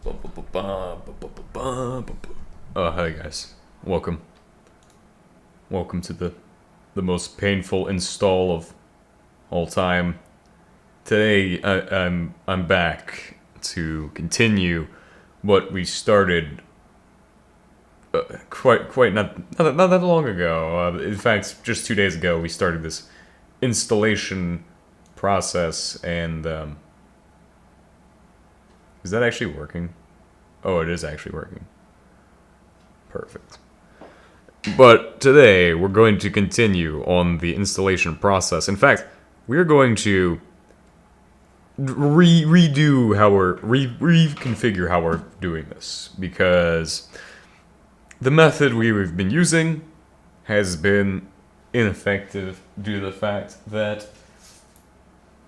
Oh, hey guys. Welcome. Welcome to the most painful install of all time. Today, I'm back to continue what we started quite not that long ago. In fact, just 2 days ago, we started this installation process, and is that actually working? Oh, it is actually working. Perfect. But today, we're going to continue on the installation process. In fact, we're going to redo how reconfigure how we're doing this, because the method we've been using has been ineffective due to the fact that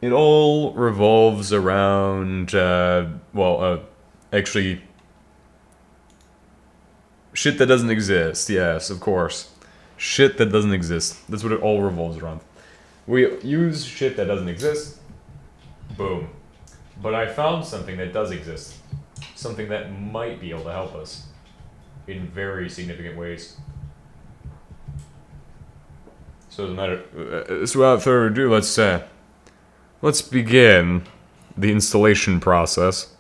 it all revolves around, actually, shit that doesn't exist. Yes, of course. Shit that doesn't exist. That's what it all revolves around. We use shit that doesn't exist. Boom. But I found something that does exist. Something that might be able to help us in very significant ways. So it doesn't matter. So without further ado, let's begin the installation process.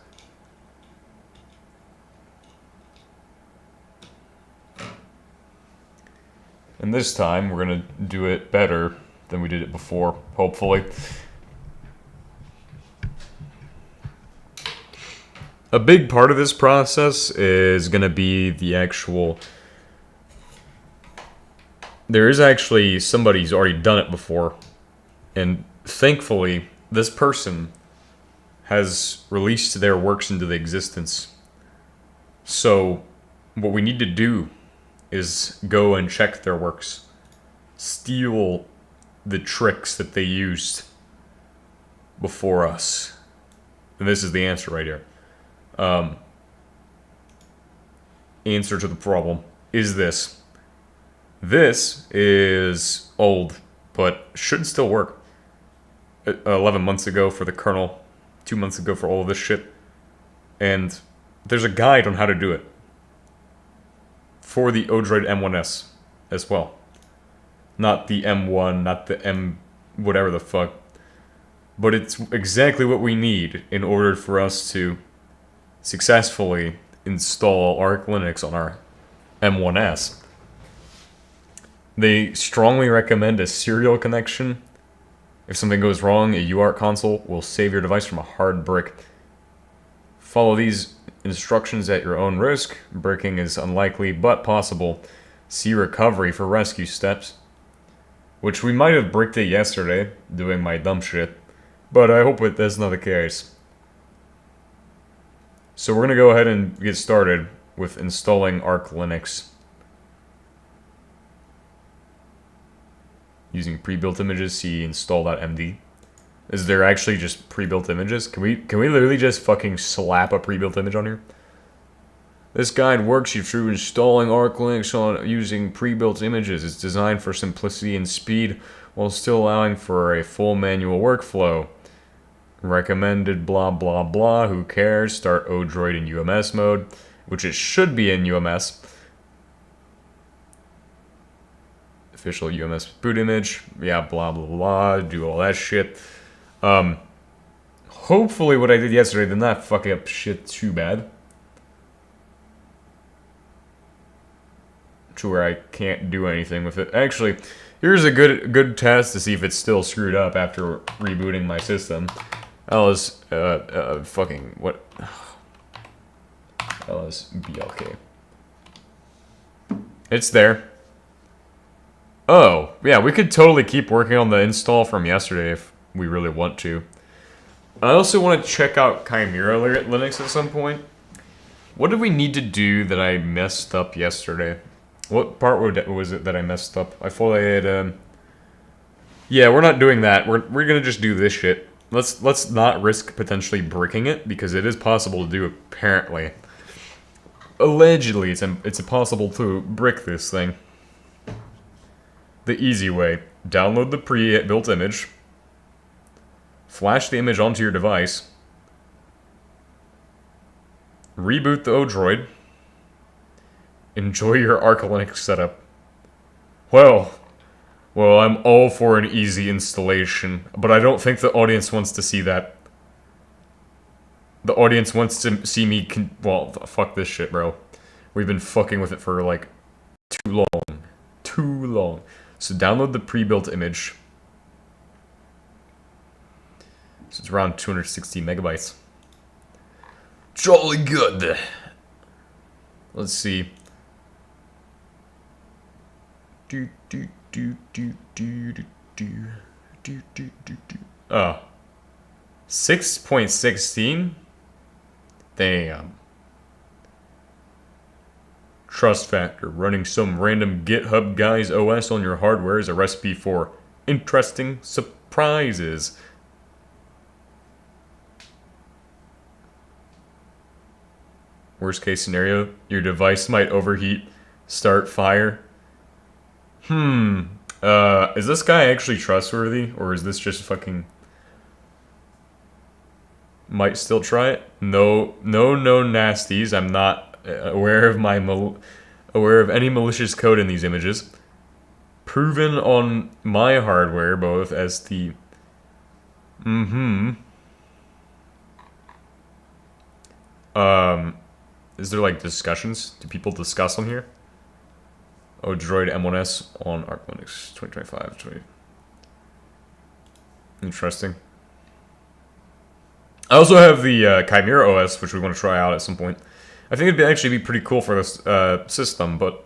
And this time, we're gonna do it better than we did it before, hopefully. A big part of this process is gonna be the actual... There is actually somebody who's already done it before, and thankfully, this person has released their works into the existence. So, what we need to do is go and check their works, steal the tricks that they used before us. And this is the answer right here. Answer to the problem is this. This is old, but should still work. 11 months ago for the kernel, 2 months ago for all of this shit. And there's a guide on how to do it for the Odroid M1S as well. Not the M1, not the M whatever the fuck. But it's exactly what we need in order for us to successfully install Arch Linux on our M1S. They strongly recommend a serial connection. If something goes wrong, a UART console will save your device from a hard brick. Follow these instructions at your own risk. Bricking is unlikely, but possible. See recovery for rescue steps. Which we might have bricked it yesterday, doing my dumb shit. But I hope that's not the case. So we're going to go ahead and get started with installing Arch Linux. Using pre-built images, see install.md. Is there actually just pre-built images? Can we literally just fucking slap a pre-built image on here? This guide works you through installing Arch Linux on using pre-built images. It's designed for simplicity and speed while still allowing for a full manual workflow. Recommended blah blah blah, who cares? Start Odroid in UMS mode, which it should be in UMS. Official UMS boot image, yeah, blah blah blah, do all that shit. Hopefully what I did yesterday did not fuck up shit too bad. To where I can't do anything with it. Actually, here's a good test to see if it's still screwed up after rebooting my system. LS, fucking, what? LS BLK. It's there. Oh, yeah, we could totally keep working on the install from yesterday if we really want to. I also want to check out Chimera Linux at some point. What did we need to do that I messed up yesterday? What part was it that I messed up? I thought I had, yeah, we're not doing that. We're gonna just do this shit. Let's not risk potentially bricking it, because it is possible to do, apparently. Allegedly, it's impossible to brick this thing. The easy way. Download the pre-built image. Flash the image onto your device. Reboot the Odroid. Enjoy your Arc Linux setup. Well, I'm all for an easy installation, but I don't think the audience wants to see that. The audience wants to see me well, fuck this shit, bro. We've been fucking with it for, like, too long. Too long. So download the pre-built image. So it's around 260 megabytes. Jolly good. Let's see. 6.16? Damn. Trust factor. Running some random GitHub guy's OS on your hardware is a recipe for interesting surprises. Worst case scenario, your device might overheat, start fire. Is this guy actually trustworthy, or is this just fucking... Might still try it? No nasties. I'm not aware of any malicious code in these images. Proven on my hardware, both as the... Is there, like, discussions? Do people discuss on here? Odroid M1S on Arch Linux 2025. Interesting. I also have the Chimera OS, which we want to try out at some point. I think it'd actually be pretty cool for this system, but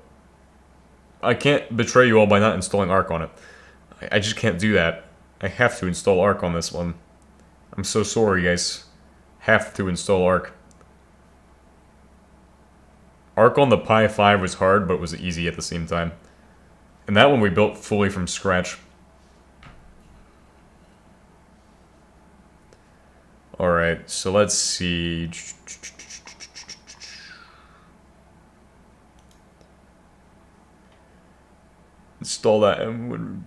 I can't betray you all by not installing Arch on it. I just can't do that. I have to install Arch on this one. I'm so sorry, guys. Have to install Arch. Arch on the Pi 5 was hard, but was easy at the same time. And that one we built fully from scratch. Alright, so let's see. Install that and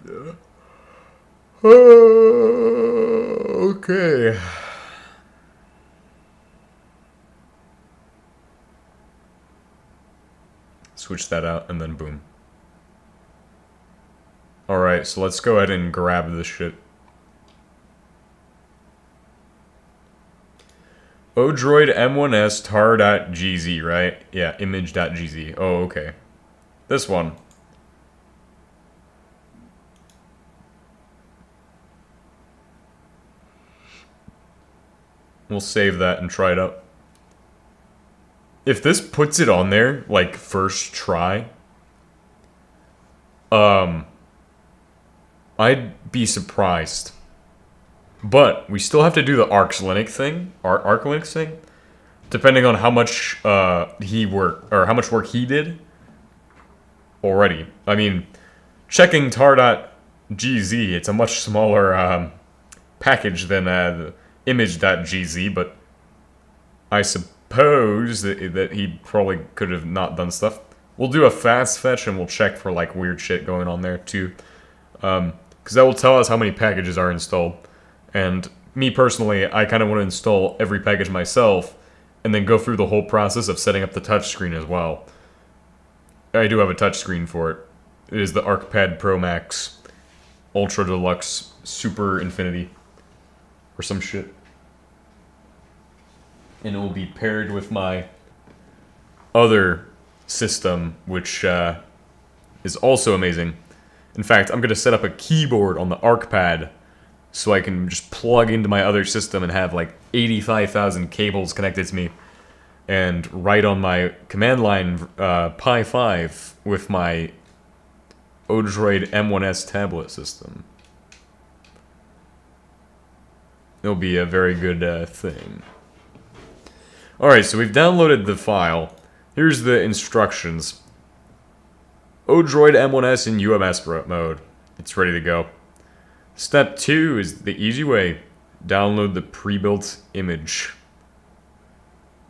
okay. Switch that out, and then boom. Alright, so let's go ahead and grab this shit. Odroid M1S tar.gz, right? Yeah, image.gz. Oh, okay. This one. We'll save that and try it out. If this puts it on there, like, first try, I'd be surprised. But we still have to do the Arch Linux thing, depending on how much how much work he did already. I mean, checking tar.gz, it's a much smaller package than image.gz, but I suppose that he probably could have not done stuff. We'll do a fast fetch and we'll check for, like, weird shit going on there too, because that will tell us how many packages are installed. And me personally, I kind of want to install every package myself and then go through the whole process of setting up the touchscreen as well. I do have a touchscreen for it. It is the archpad promax ultra deluxe super infinity or some shit. And it will be paired with my other system, which is also amazing. In fact, I'm going to set up a keyboard on the archpad so I can just plug into my other system and have, like, 85,000 cables connected to me and write on my command line Pi 5 with my Odroid M1S tablet system. It'll be a very good thing. Alright, so we've downloaded the file. Here's the instructions. Odroid M1S in UMS mode. It's ready to go. Step 2 is the easy way. Download the pre-built image.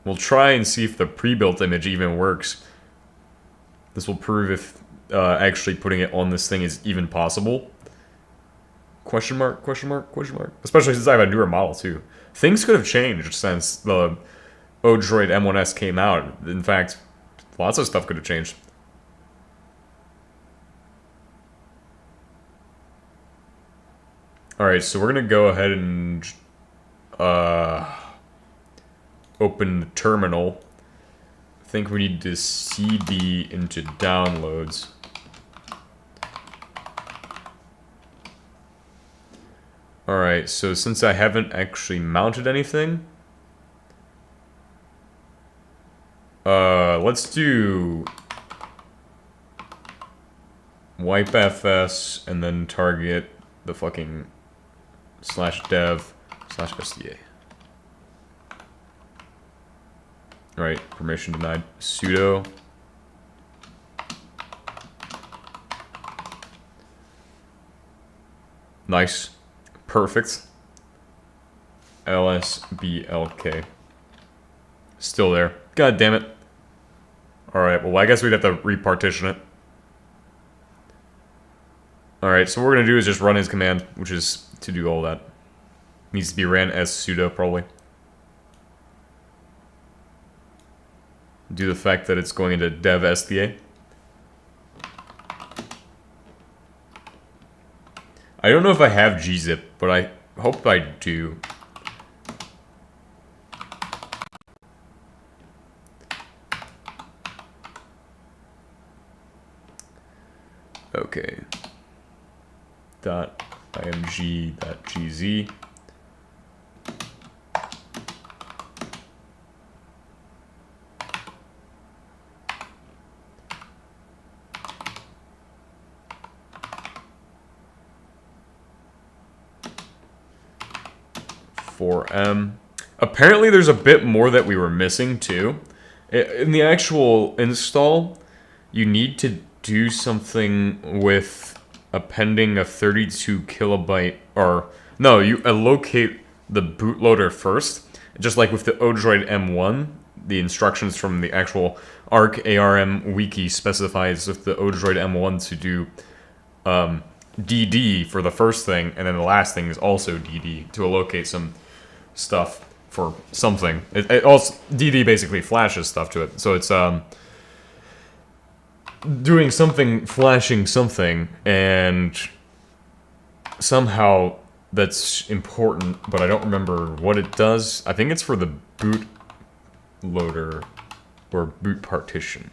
We'll try and see if the pre-built image even works. This will prove if actually putting it on this thing is even possible. Question mark, question mark, question mark. Especially since I have a newer model too. Things could have changed since the Odroid M1S came out. In fact, lots of stuff could have changed. Alright, so we're gonna go ahead and open the terminal. I think we need to cd into downloads. Alright, so since I haven't actually mounted anything, let's do wipe fs and then target the fucking /dev/sda. Right, permission denied. Sudo nice. Perfect. lsblk. Still there. God damn it. Alright, well I guess we'd have to repartition it. Alright, so what we're gonna do is just run his command, which is to do all that. Needs to be ran as sudo, probably. Do the fact that it's going into dev sda. I don't know if I have gzip, but I hope I do. Okay. .img.gz. Apparently there's a bit more that we were missing too. In the actual install, you need to do something with appending a 32 kilobyte, or no, you allocate the bootloader first. Just like with the Odroid M1, the instructions from the actual ARM wiki specifies with the Odroid M1 to do DD for the first thing, and then the last thing is also DD to allocate some stuff for something. It also DD basically flashes stuff to it, so it's doing something, flashing something, and somehow that's important, but I don't remember what it does. I think it's for the boot loader or boot partition.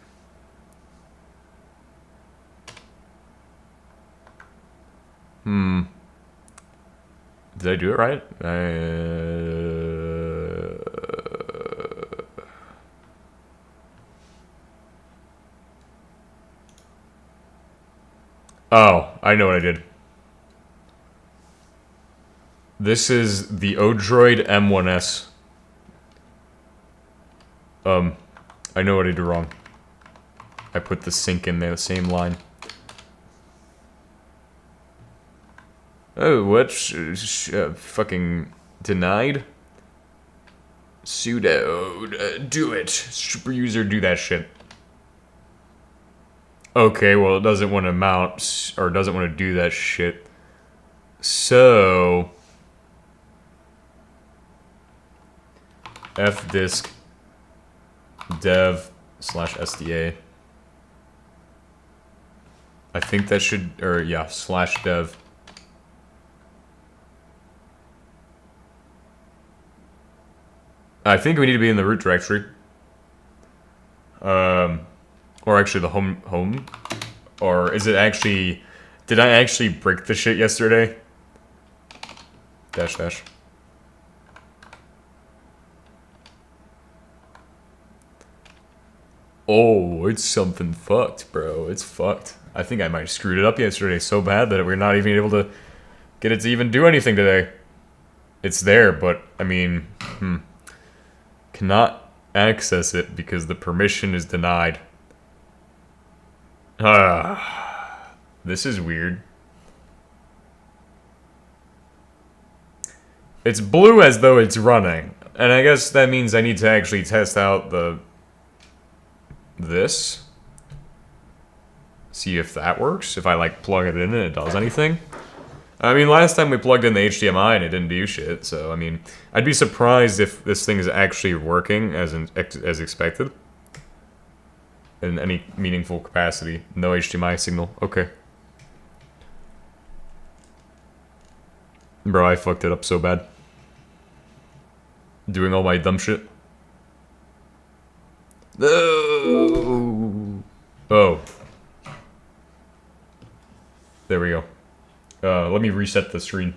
Did I do it right? Oh, I know what I did. This is the Odroid M1S. I know what I did wrong. I put the sync in there, the same line. Oh, what? Fucking denied? Sudo, do it. Super user, do that shit. Okay, well, it doesn't want to mount, or doesn't want to do that shit. So fdisk dev/sda. I think that should, or yeah, /dev. I think we need to be in the root directory. Or actually the home. Or is it actually, did I actually break the shit yesterday? --. Oh, it's something fucked, bro. It's fucked. I think I might have screwed it up yesterday so bad that we're not even able to get it to even do anything today. It's there, but, I mean, cannot access it because the permission is denied. This is weird. It's blue as though it's running, and I guess that means I need to actually test out this. See if that works, if I like plug it in and it does anything. I mean, last time we plugged in the HDMI and it didn't do shit, so, I mean, I'd be surprised if this thing is actually working as expected. In any meaningful capacity. No HDMI signal. Okay. Bro, I fucked it up so bad. Doing all my dumb shit. No! Oh. There we go. Let me reset the screen.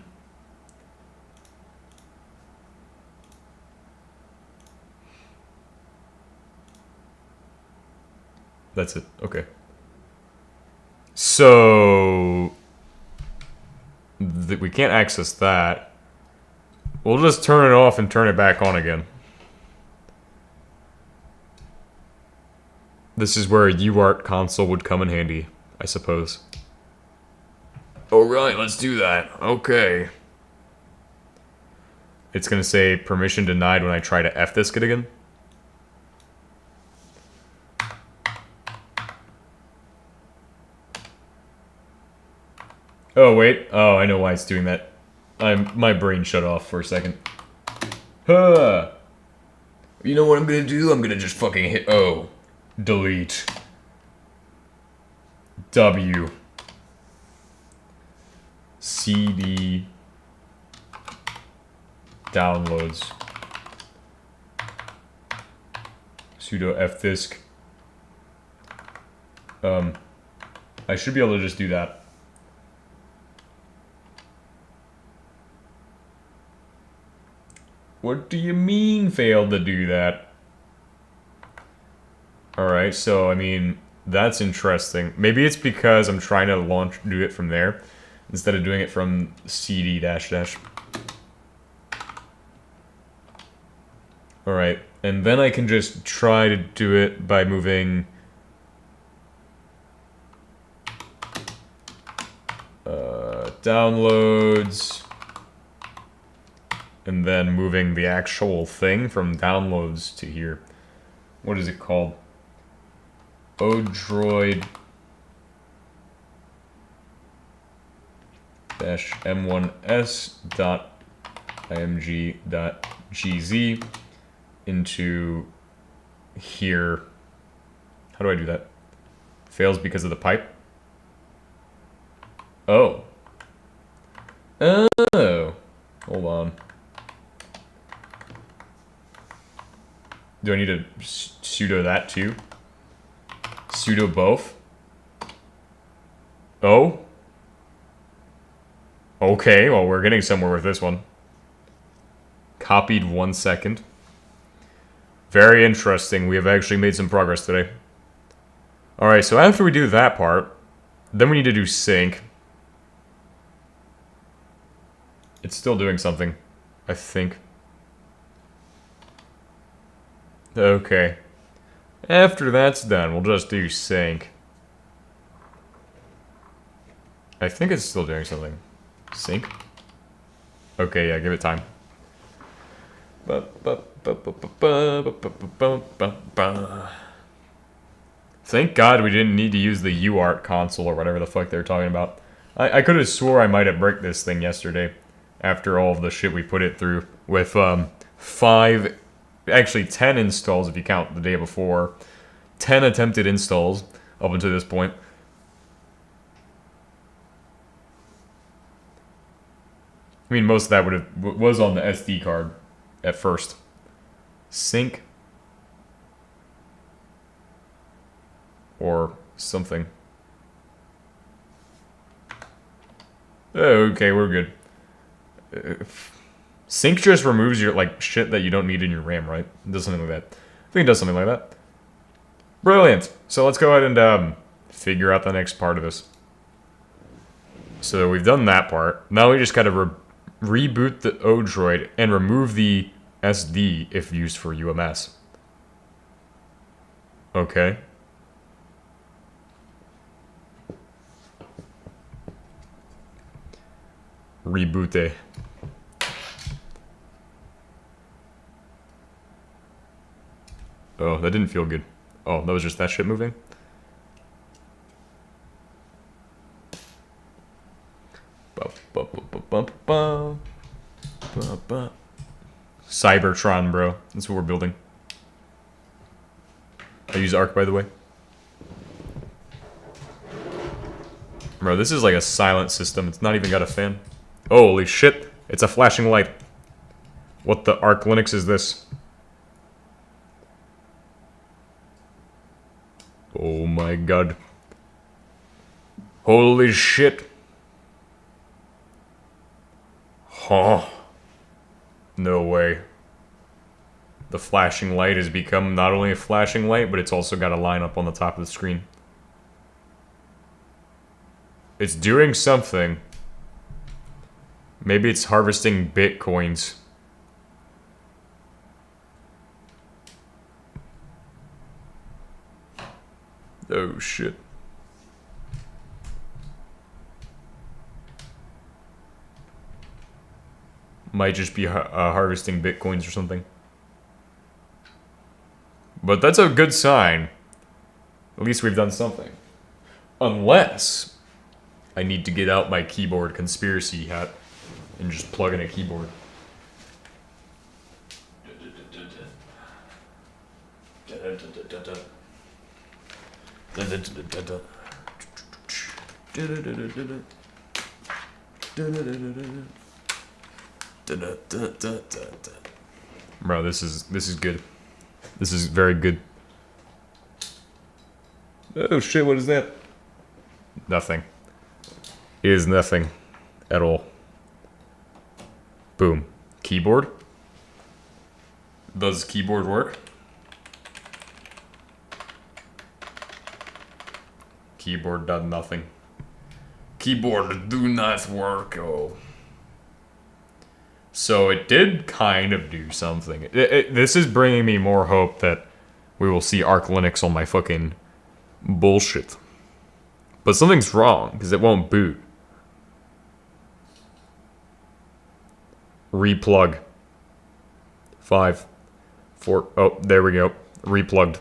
That's it. Okay. So... we can't access that. We'll just turn it off and turn it back on again. This is where a UART console would come in handy, I suppose. Alright, let's do that. Okay. It's gonna say permission denied when I try to F-disk it again. Oh, wait. Oh, I know why it's doing that. My brain shut off for a second. Huh. You know what I'm gonna do? I'm gonna just fucking hit O. Delete. W. CD. Downloads. Sudo fdisk. I should be able to just do that. What do you mean failed to do that? Alright, so, I mean, that's interesting. Maybe it's because I'm trying to do it from there, instead of doing it from CD dash. Alright, and then I can just try to do it by moving... downloads... and then moving the actual thing from downloads to here. What is it called? Odroid -m1s.img.gz into here. How do I do that? Fails because of the pipe? Oh. Oh. Hold on. Do I need to sudo that too? Sudo both? Oh? Okay, well, we're getting somewhere with this one. Copied 1 second. Very interesting. We have actually made some progress today. Alright, so after we do that part, then we need to do sync. It's still doing something, I think. Okay. After that's done, we'll just do sync. I think it's still doing something. Sync? Okay, yeah, give it time. Thank God we didn't need to use the UART console or whatever the fuck they were talking about. I could have swore I might have bricked this thing yesterday after all of the shit we put it through with 10 installs if you count the day before, 10 attempted installs up until this point. I mean, most of that was on the SD card at first. Sync or something. Okay, we're good. Sync just removes your, like, shit that you don't need in your RAM, right? It does something like that. I think it does something like that. Brilliant! So let's go ahead and figure out the next part of this. So we've done that part. Now we just gotta reboot the Odroid and remove the SD if used for UMS. Okay. Reboot it. Oh, that didn't feel good. Oh, that was just that shit moving? Cybertron, bro. That's what we're building. I use Arc, by the way. Bro, this is like a silent system. It's not even got a fan. Holy shit. It's a flashing light. What the Arc Linux is this? Oh my god. Holy shit. Huh. No way. The flashing light has become not only a flashing light, but it's also got a line up on the top of the screen. It's doing something. Maybe it's harvesting bitcoins. Oh shit. Might just be harvesting bitcoins or something. But that's a good sign. At least we've done something. Unless I need to get out my keyboard conspiracy hat and just plug in a keyboard. Bro, this is good. This is very good. Oh shit, what is that? Nothing. It is nothing at all. Boom. Keyboard? Does keyboard work? Keyboard does nothing. Keyboard do not work. Oh. So it did kind of do something. This is bringing me more hope that we will see Arch Linux on my fucking bullshit. But something's wrong, because it won't boot. Replug. 5, 4, oh, there we go. Replugged.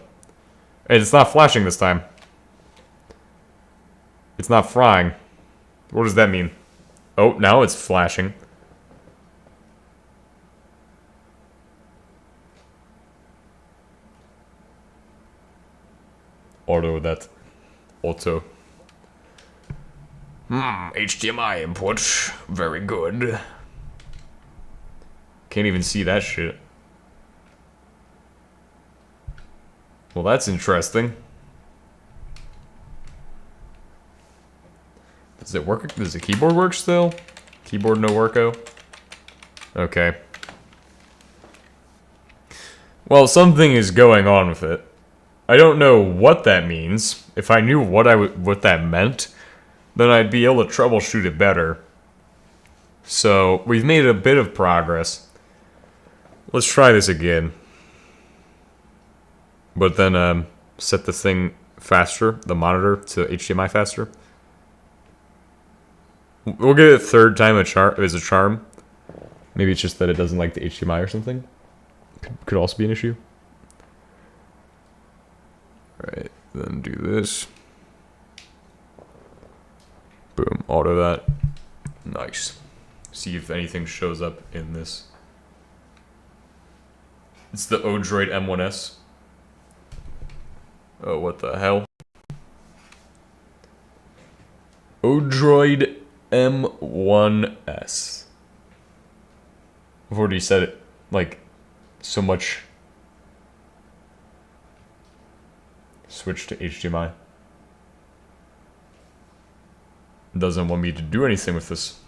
And it's not flashing this time. It's not frying. What does that mean? Oh, now it's flashing. Auto that. Auto. HDMI input. Very good. Can't even see that shit. Well, that's interesting. Does it work? Does the keyboard work still? Keyboard no worko? Okay. Well, something is going on with it. I don't know what that means. If I knew what that meant, then I'd be able to troubleshoot it better. So, we've made a bit of progress. Let's try this again. But then, set the thing faster, the monitor, to HDMI faster. We'll get it a third time as a charm. Maybe it's just that it doesn't like the HDMI or something. Could also be an issue. Alright, then do this. Boom, auto that. Nice. See if anything shows up in this. It's the Odroid M1S. Oh, what the hell? Odroid M1S. I've already said it, like, so much. Switch to HDMI. Doesn't want me to do anything with this.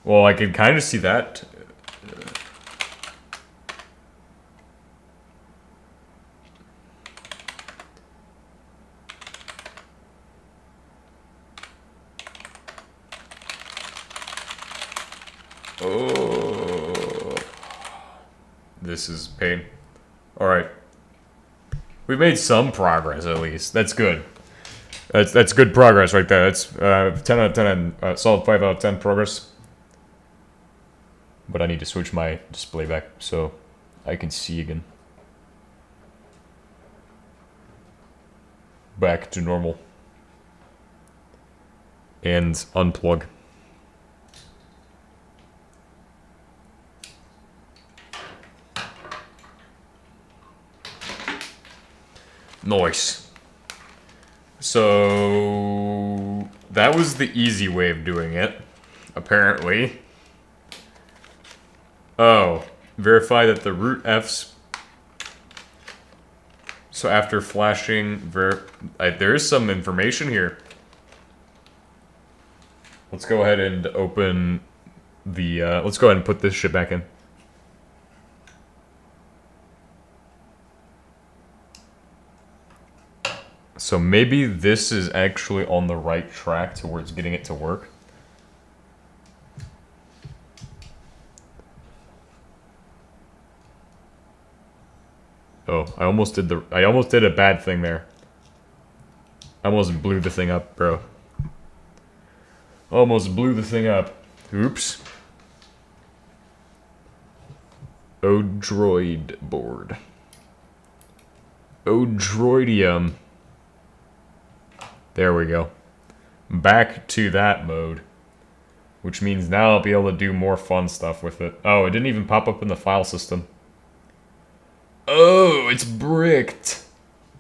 Well, I can kind of see that. Oh, this is pain. All right, we've made some progress at least. That's good. That's good progress right there. That's 10 out of 10 and solid 5 out of 10 progress. But I need to switch my display back so I can see again. Back to normal. And unplug. Nice. So that was the easy way of doing it, apparently. Oh, verify that the root Fs. So after flashing, there is some information here. Let's go ahead and open the, let's go ahead and put this shit back in. So maybe this is actually on the right track towards getting it to work. Oh, I almost did a bad thing there. I almost blew the thing up, bro. Almost blew the thing up. Oops. Odroid board. Odroidium. There we go. Back to that mode. Which means now I'll be able to do more fun stuff with it. Oh, it didn't even pop up in the file system. Oh, it's bricked.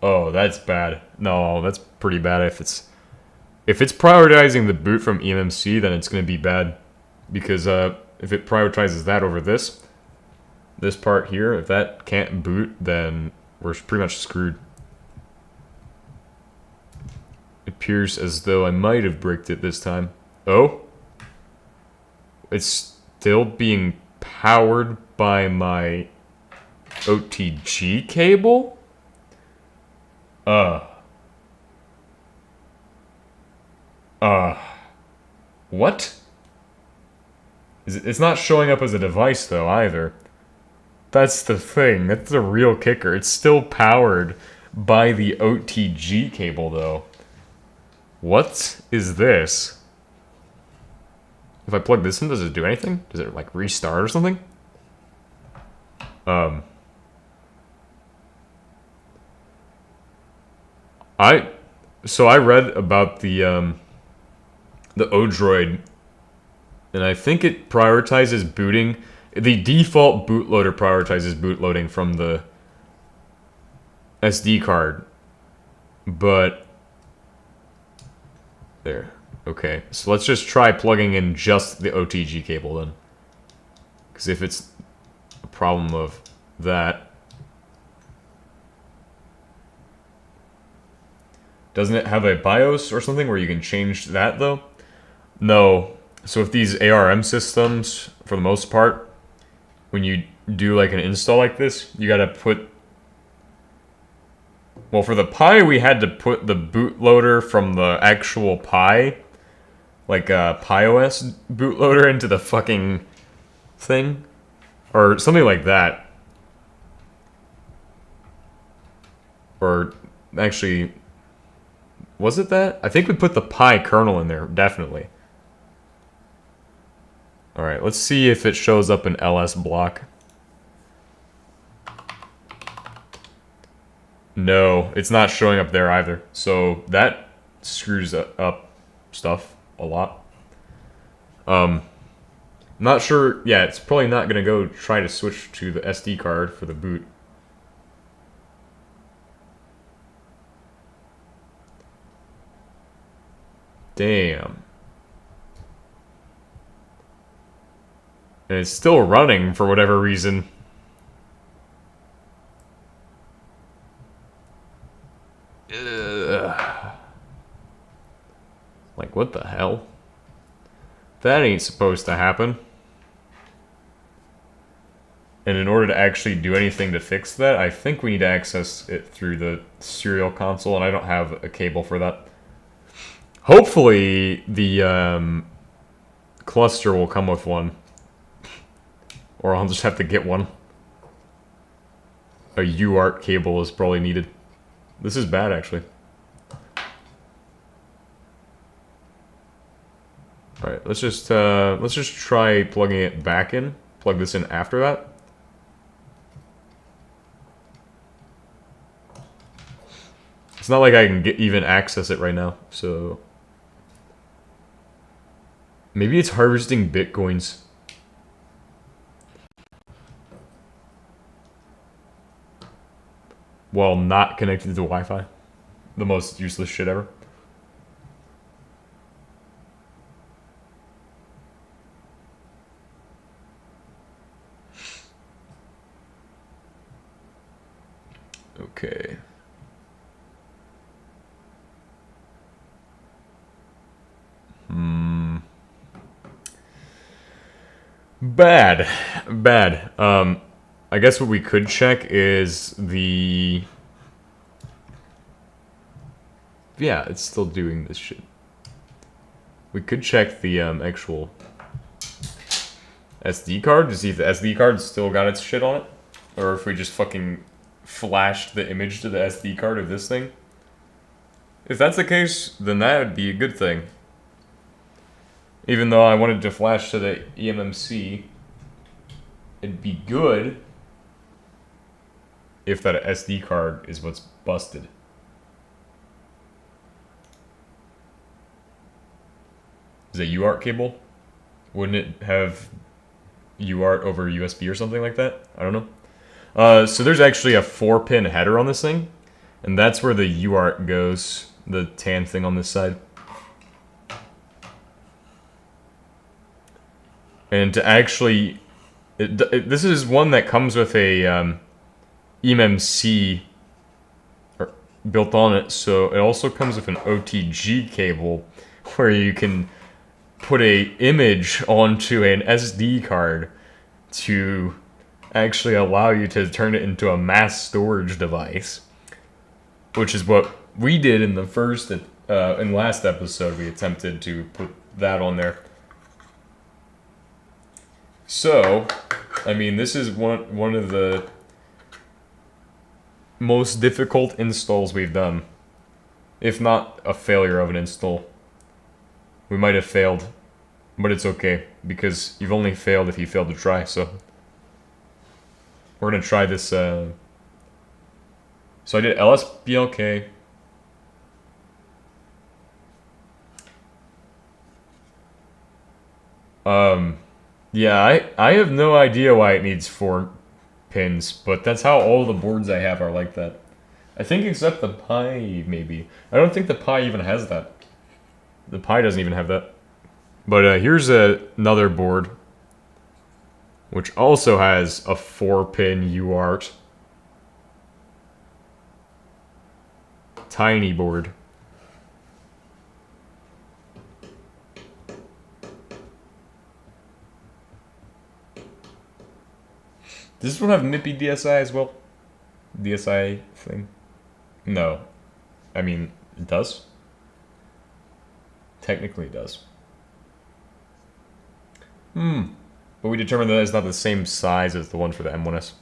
Oh, that's bad. No, that's pretty bad if it's prioritizing the boot from eMMC, then it's going to be bad. Because if it prioritizes that over this part here, if that can't boot, then we're pretty much screwed. It appears as though I might have bricked it this time. Oh? It's still being powered by my OTG cable? What? It's not showing up as a device, though, either. That's the thing. That's the real kicker. It's still powered by the OTG cable, though. What is this? If I plug this in, does it do anything? Does it, like, restart or something? So I read about the Odroid, and I think it prioritizes booting. The default bootloader prioritizes boot loading from the SD card, but there. Okay, so let's just try plugging in just the OTG cable then, because if it's a problem of that. Doesn't it have a BIOS or something where you can change that, though? No. So if these ARM systems, for the most part, when you do like an install like this, you gotta put... Well, for the Pi, we had to put the bootloader from the actual Pi, like a PiOS bootloader, into the fucking thing. Or something like that. Or actually... Was it that? I think we put the Pi kernel in there, definitely. Alright, let's see if it shows up in LS block. No, it's not showing up there either. So that screws up stuff a lot. Not sure. Yeah, it's probably not going to go try to switch to the SD card for the boot. Damn. And it's still running for whatever reason. Ugh. Like, what the hell? That ain't supposed to happen. And in order to actually do anything to fix that, I think we need to access it through the serial console, and I don't have a cable for that. Hopefully, the cluster will come with one. Or I'll just have to get one. A UART cable is probably needed. This is bad, actually. Alright, let's just try plugging it back in. Plug this in after that. It's not like I can even access it right now, so... Maybe it's harvesting bitcoins. while not connected to Wi-Fi. The most useless shit ever. Okay. Bad. Bad. I guess what we could check is the... Yeah, it's still doing this shit. We could check the actual SD card to see if the SD card still got its shit on it. Or if we just fucking flashed the image to the SD card of this thing. If that's the case, then that would be a good thing. Even though I wanted to flash to the eMMC, it'd be good if that SD card is what's busted. Is it UART cable? Wouldn't it have UART over USB or something like that? I don't know. So there's actually a 4-pin header on this thing, and that's where the UART goes, the tan thing on this side. And to actually... this is one that comes with a eMMC built on it, so it also comes with an OTG cable where you can put a image onto an SD card to actually allow you to turn it into a mass storage device, which is what we did in the first in last episode. We attempted to put that on there. So, I mean, this is one of the most difficult installs we've done, if not a failure of an install. We might have failed, but it's okay, because you've only failed if you failed to try, so... We're gonna try this, So I did LSBLK. Yeah, I have no idea why it needs 4 pins, but that's how all the boards I have are like that. I think except the Pi, maybe. I don't think the Pi even has that. The Pi doesn't even have that. But here's another board, which also has a 4-pin UART. Tiny board. Does this one have MIPI DSI as well? DSI thing? No. I mean, it does. Technically it does. But we determined that it's not the same size as the one for the M1S.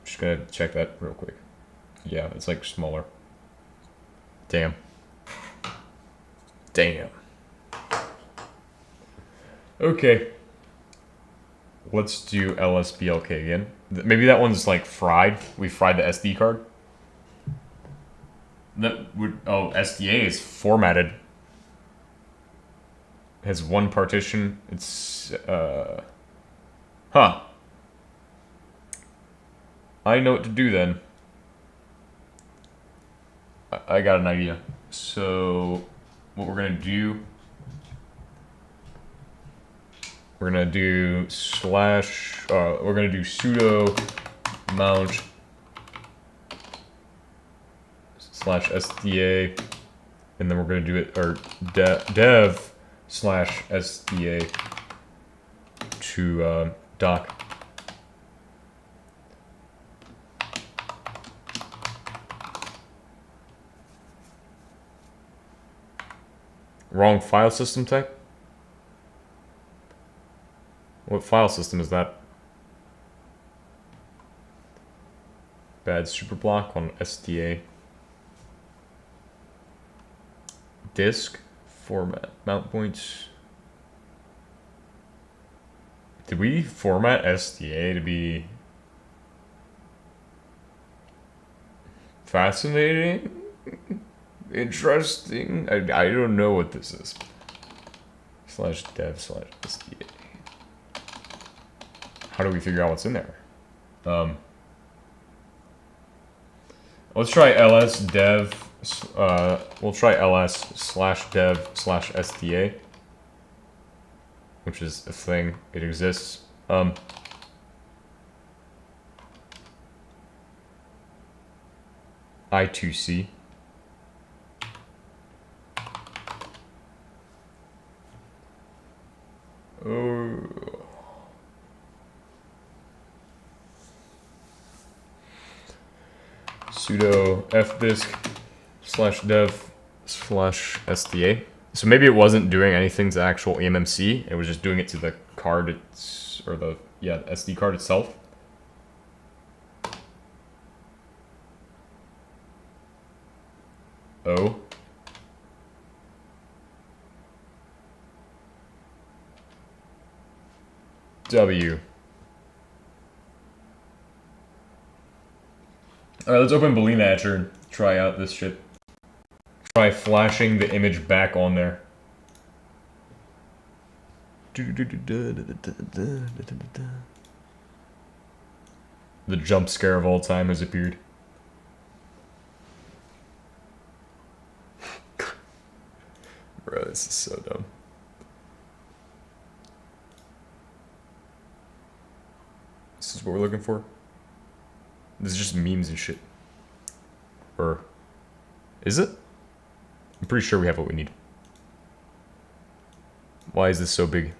Just gonna check that real quick. Yeah, it's like smaller. Damn. Damn. Okay. Let's do LSBLK again. Maybe that one's like fried. We fried the SD card. That would... Oh, SDA is formatted. It has one partition. It's... Huh. I know what to do then. I got an idea. So, what we're gonna do... We're gonna do slash... we're gonna do sudo mount slash SDA, and then we're gonna do it, or dev slash SDA to doc. Wrong file system type? What file system is that? Bad superblock on SDA. Disk format mount points. Did we format SDA to be fascinating? Interesting? I don't know what this is. Slash dev slash SDA. How do we figure out what's in there? Let's try ls dev. We'll try ls/dev/sta, which is a thing. It exists. I2C. Oh. Sudo fdisk/dev/sta. So maybe it wasn't doing anything to actual eMMC. It was just doing it to the card, or the SD card itself. O. W. Alright, let's open Boolean and try out this shit. Try flashing the image back on there. The jump scare of all time has appeared. Bro, this is so dumb. This is what we're looking for? This is just memes and shit. Or is it? I'm pretty sure we have what we need. Why is this so big?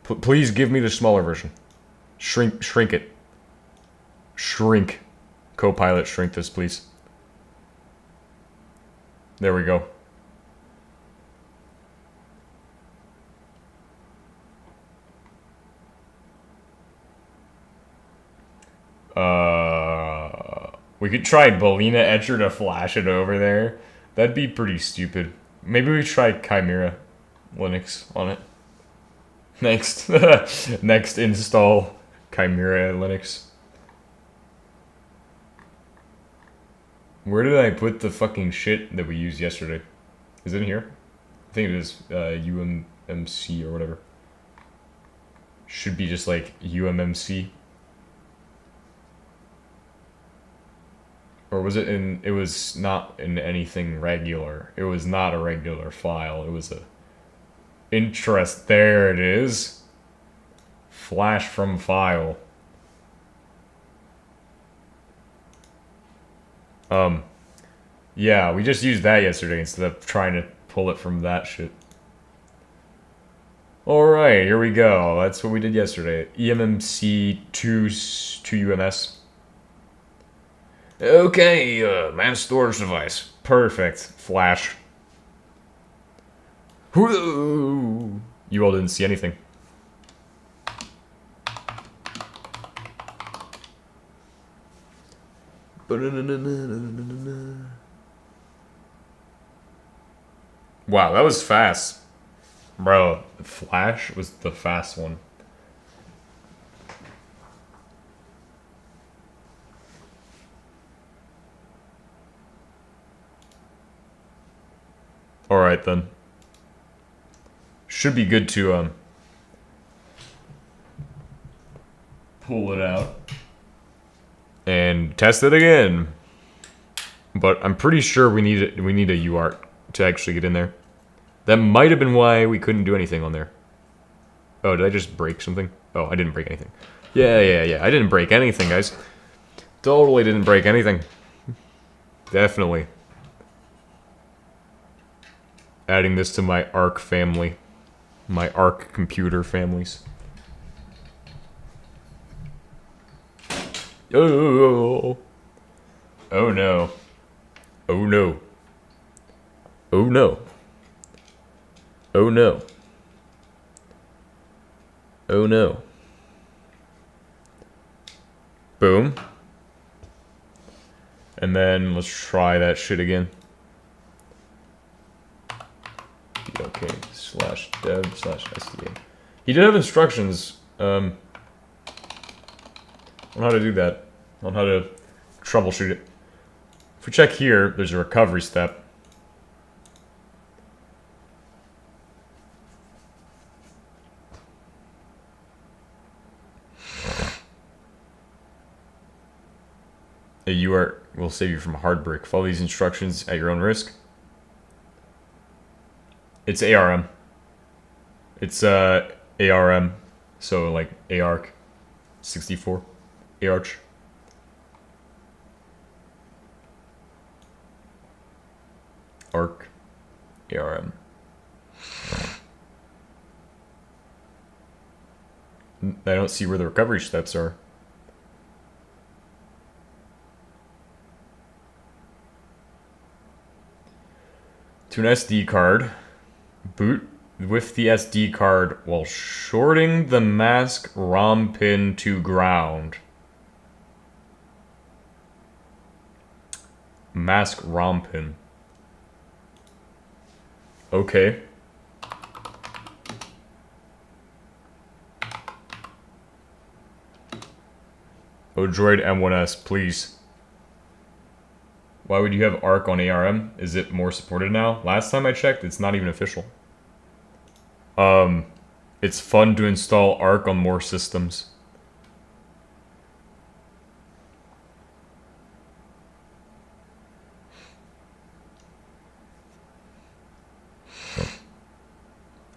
Please give me the smaller version. Shrink it. Shrink. Copilot, shrink this, please. There we go. We could try Boolean Etcher to flash it over there. That'd be pretty stupid. Maybe we try Chimera Linux on it. Next. Next install Chimera Linux. Where did I put the fucking shit that we used yesterday? Is it in here? I think it is UMMC or whatever. Should be just like UMMC. Or was it in, it was not in anything regular. It was not a regular file. It was a interest. There it is. Flash from file. Yeah, we just used that yesterday instead of trying to pull it from that shit. Alright, here we go. That's what we did yesterday. eMMC 2UMS. Okay, managed storage device. Perfect. Flash. Whoa. You all didn't see anything. Wow, that was fast. Bro, Flash was the fast one. Alright then. Should be good to pull it out and test it again. But I'm pretty sure we need a UART to actually get in there. That might have been why we couldn't do anything on there. Oh, did I just break something? Oh, I didn't break anything. Yeah. I didn't break anything, guys. Totally didn't break anything. Definitely. Adding this to my Arc family. My Arc computer families. Oh. Oh no. Oh no. Oh no. Oh no. Oh no. Boom. And then let's try that shit again. Okay, /dev/sta. He did have instructions on how to do that, on how to troubleshoot it. If we check here, there's a recovery step. A UART will save you from a hard brick. Follow these instructions at your own risk. It's ARM. It's ARM. So like ARC 64. ARch. ARC. ARM. I don't see where the recovery steps are. To an SD card. Boot with the SD card while shorting the mask ROM pin to ground. Mask ROM pin. Okay. Odroid M1S, please. Why would you have ARC on ARM? Is it more supported now? Last time I checked, it's not even official. It's fun to install ARC on more systems.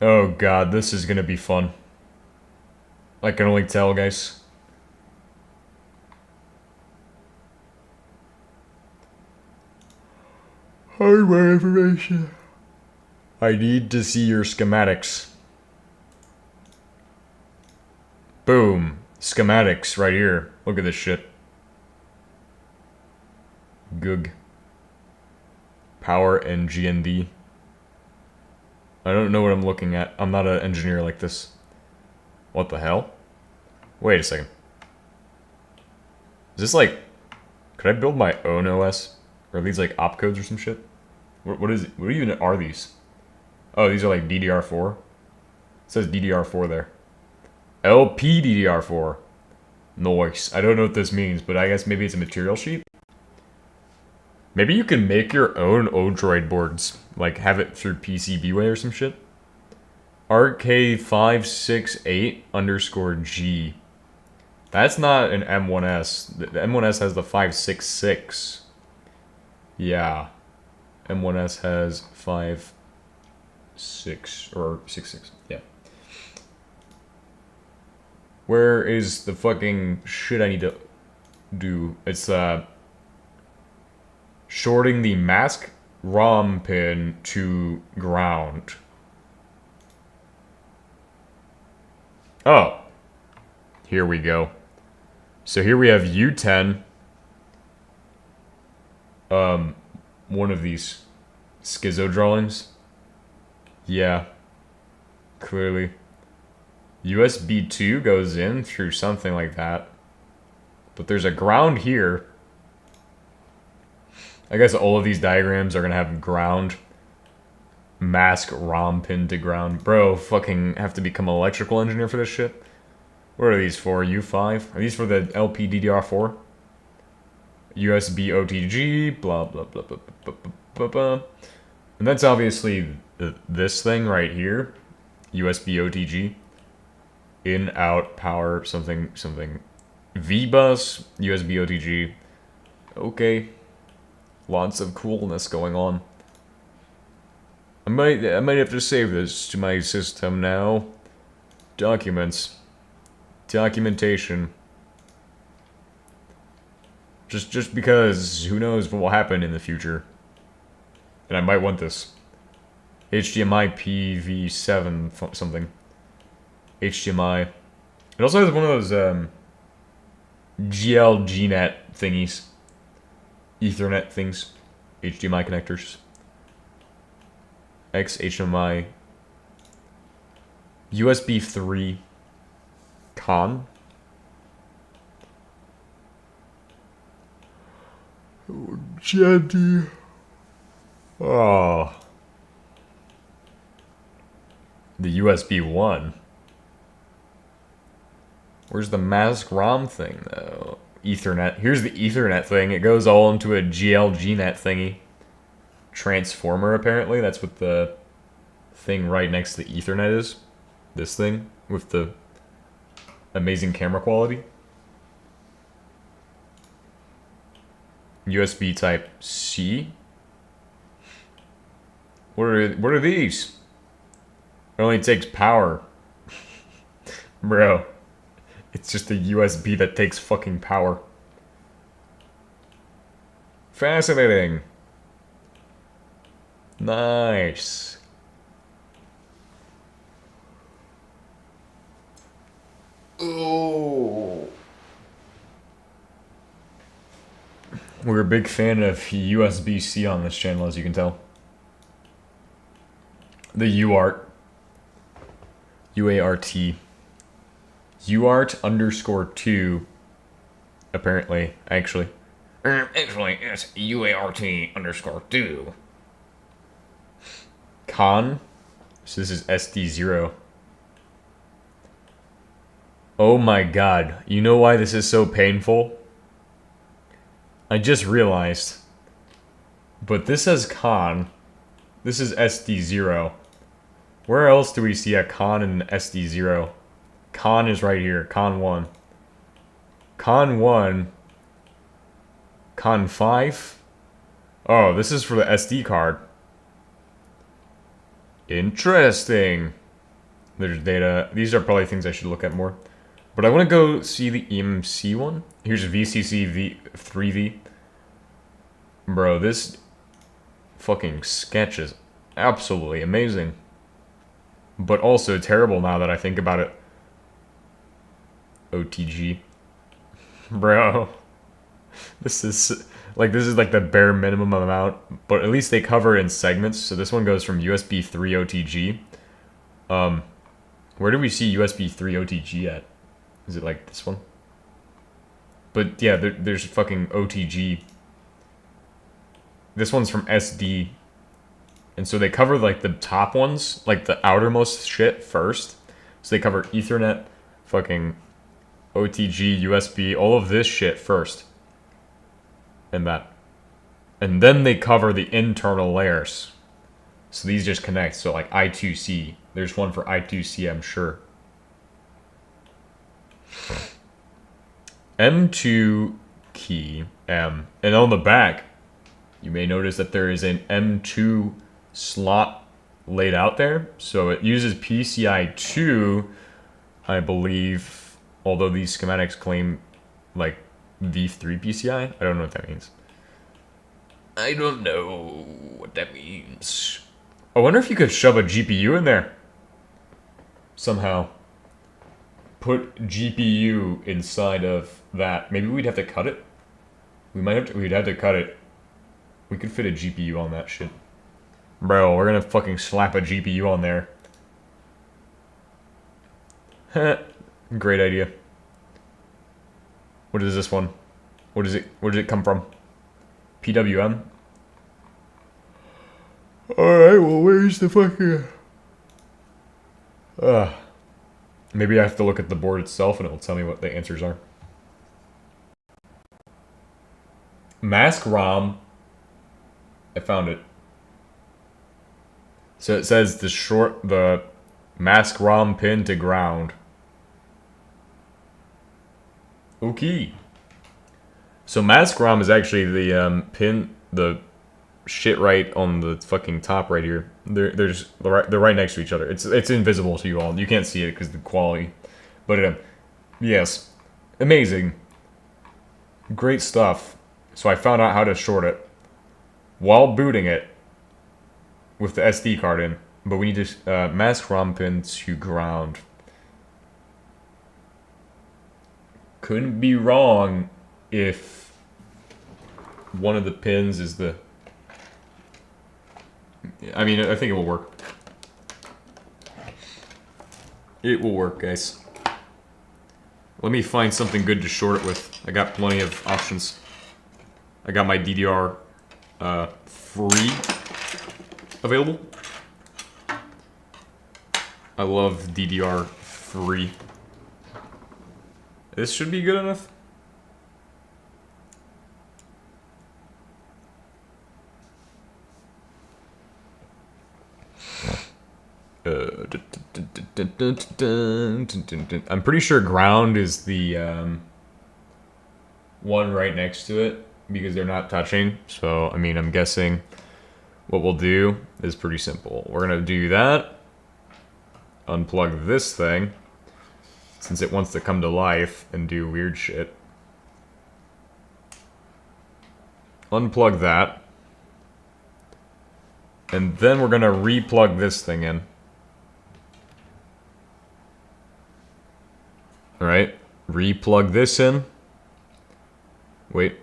Oh god, this is gonna be fun. I can only tell, guys. Hardware information. I need to see your schematics. Boom. Schematics right here. Look at this shit. Goog. Power and GND. I don't know what I'm looking at. I'm not an engineer like this. What the hell? Wait a second. Is this like... Could I build my own OS? Or are these like opcodes or some shit? What is it? What even are these? Oh, these are like DDR4? It says DDR4 there. LP DDR4. Nice. I don't know what this means, but I guess maybe it's a material sheet? Maybe you can make your own Odroid boards. Like, have it through PCBWay or some shit. RK568_G. That's not an M1S. The M1S has the 566. Yeah. M1S has 5, 6, or 66. Yeah. Where is the fucking shit I need to do? It's, shorting the mask ROM pin to ground. Oh. Here we go. So here we have U10. One of these schizo drawings. Yeah. Clearly. USB 2 goes in through something like that. But there's a ground here. I guess all of these diagrams are gonna have ground. Mask ROM pin to ground. Bro, fucking have to become an electrical engineer for this shit. What are these for? U5? Are these for the LP DDR4? USB OTG, blah, blah, blah, blah, blah, blah, blah, blah. And that's obviously this thing right here. USB OTG. In, out, power, something, something. V-bus, USB OTG. Okay. Lots of coolness going on. I might have to save this to my system now. Documents. Documentation. Just because who knows what will happen in the future. And I might want this. HDMI PV7 something. HDMI. It also has one of those GLGNet thingies. Ethernet things. HDMI connectors. XHMI. USB 3. CON. GND. Oh. The USB 1. Where's the mask ROM thing, though? Ethernet. Here's the Ethernet thing. It goes all into a GLGNet thingy. Transformer, apparently. That's what the thing right next to the Ethernet is. This thing with the amazing camera quality. USB type C. What are these? It only takes power. Bro. It's just a USB that takes fucking power. Fascinating. Nice. Oh. We're a big fan of USB-C on this channel, as you can tell. The UART. UART. UART_2. Apparently. Actually, it's UART_2. Con. So this is SD0. Oh my god. You know why this is so painful? I just realized. But this says con. This is SD0. Where else do we see a con and an SD0? Con is right here. Con 1. Con 1. Con 5. Oh, this is for the SD card. Interesting. There's data. These are probably things I should look at more. But I want to go see the EMC one. Here's VCC 3V. Bro, this fucking sketch is absolutely amazing. But also terrible now that I think about it. OTG. Bro. This is like the bare minimum amount. But at least they cover it in segments. So this one goes from USB 3 OTG. Where do we see USB 3 OTG at? Is it like this one? But yeah, there's fucking OTG. This one's from SD. And so they cover like the top ones, like the outermost shit first. So they cover Ethernet, fucking OTG, USB, all of this shit first. And that. And then they cover the internal layers. So these just connect. So like I2C. There's one for I2C, I'm sure. M2 key M. And on the back, you may notice that there is an M2 slot laid out there. So it uses PCI 2, I believe, although these schematics claim like V3 PCI. I don't know what that means. I don't know what that means. I wonder if you could shove a GPU in there. Somehow. Put GPU inside of that. Maybe we'd have to cut it. We'd have to cut it. We could fit a GPU on that shit. Bro, we're gonna fucking slap a GPU on there. Great idea. What is this one? Where does it come from? PWM? Alright, well, where's the fucking... Maybe I have to look at the board itself and it'll tell me what the answers are. Mask ROM. I found it. So it says the mask ROM pin to ground. Okay. So mask ROM is actually the pin, the shit right on the fucking top right here. They're right next to each other. It's invisible to you all. You can't see it because of the quality. But yes, amazing, great stuff. So I found out how to short it while booting it with the SD card in. But we need to mask ROM pin to ground. Couldn't be wrong if one of the pins is the... I mean, I think it will work. It will work, guys. Let me find something good to short it with. I got plenty of options. I got my DDR free available. I love DDR free. This should be good enough. I'm pretty sure ground is the one right next to it, because they're not touching. So, I mean, I'm guessing what we'll do is pretty simple. We're going to do that. Unplug this thing, since it wants to come to life and do weird shit. Unplug that. And then we're going to re-plug this thing in. Alright, re-plug this in. Wait.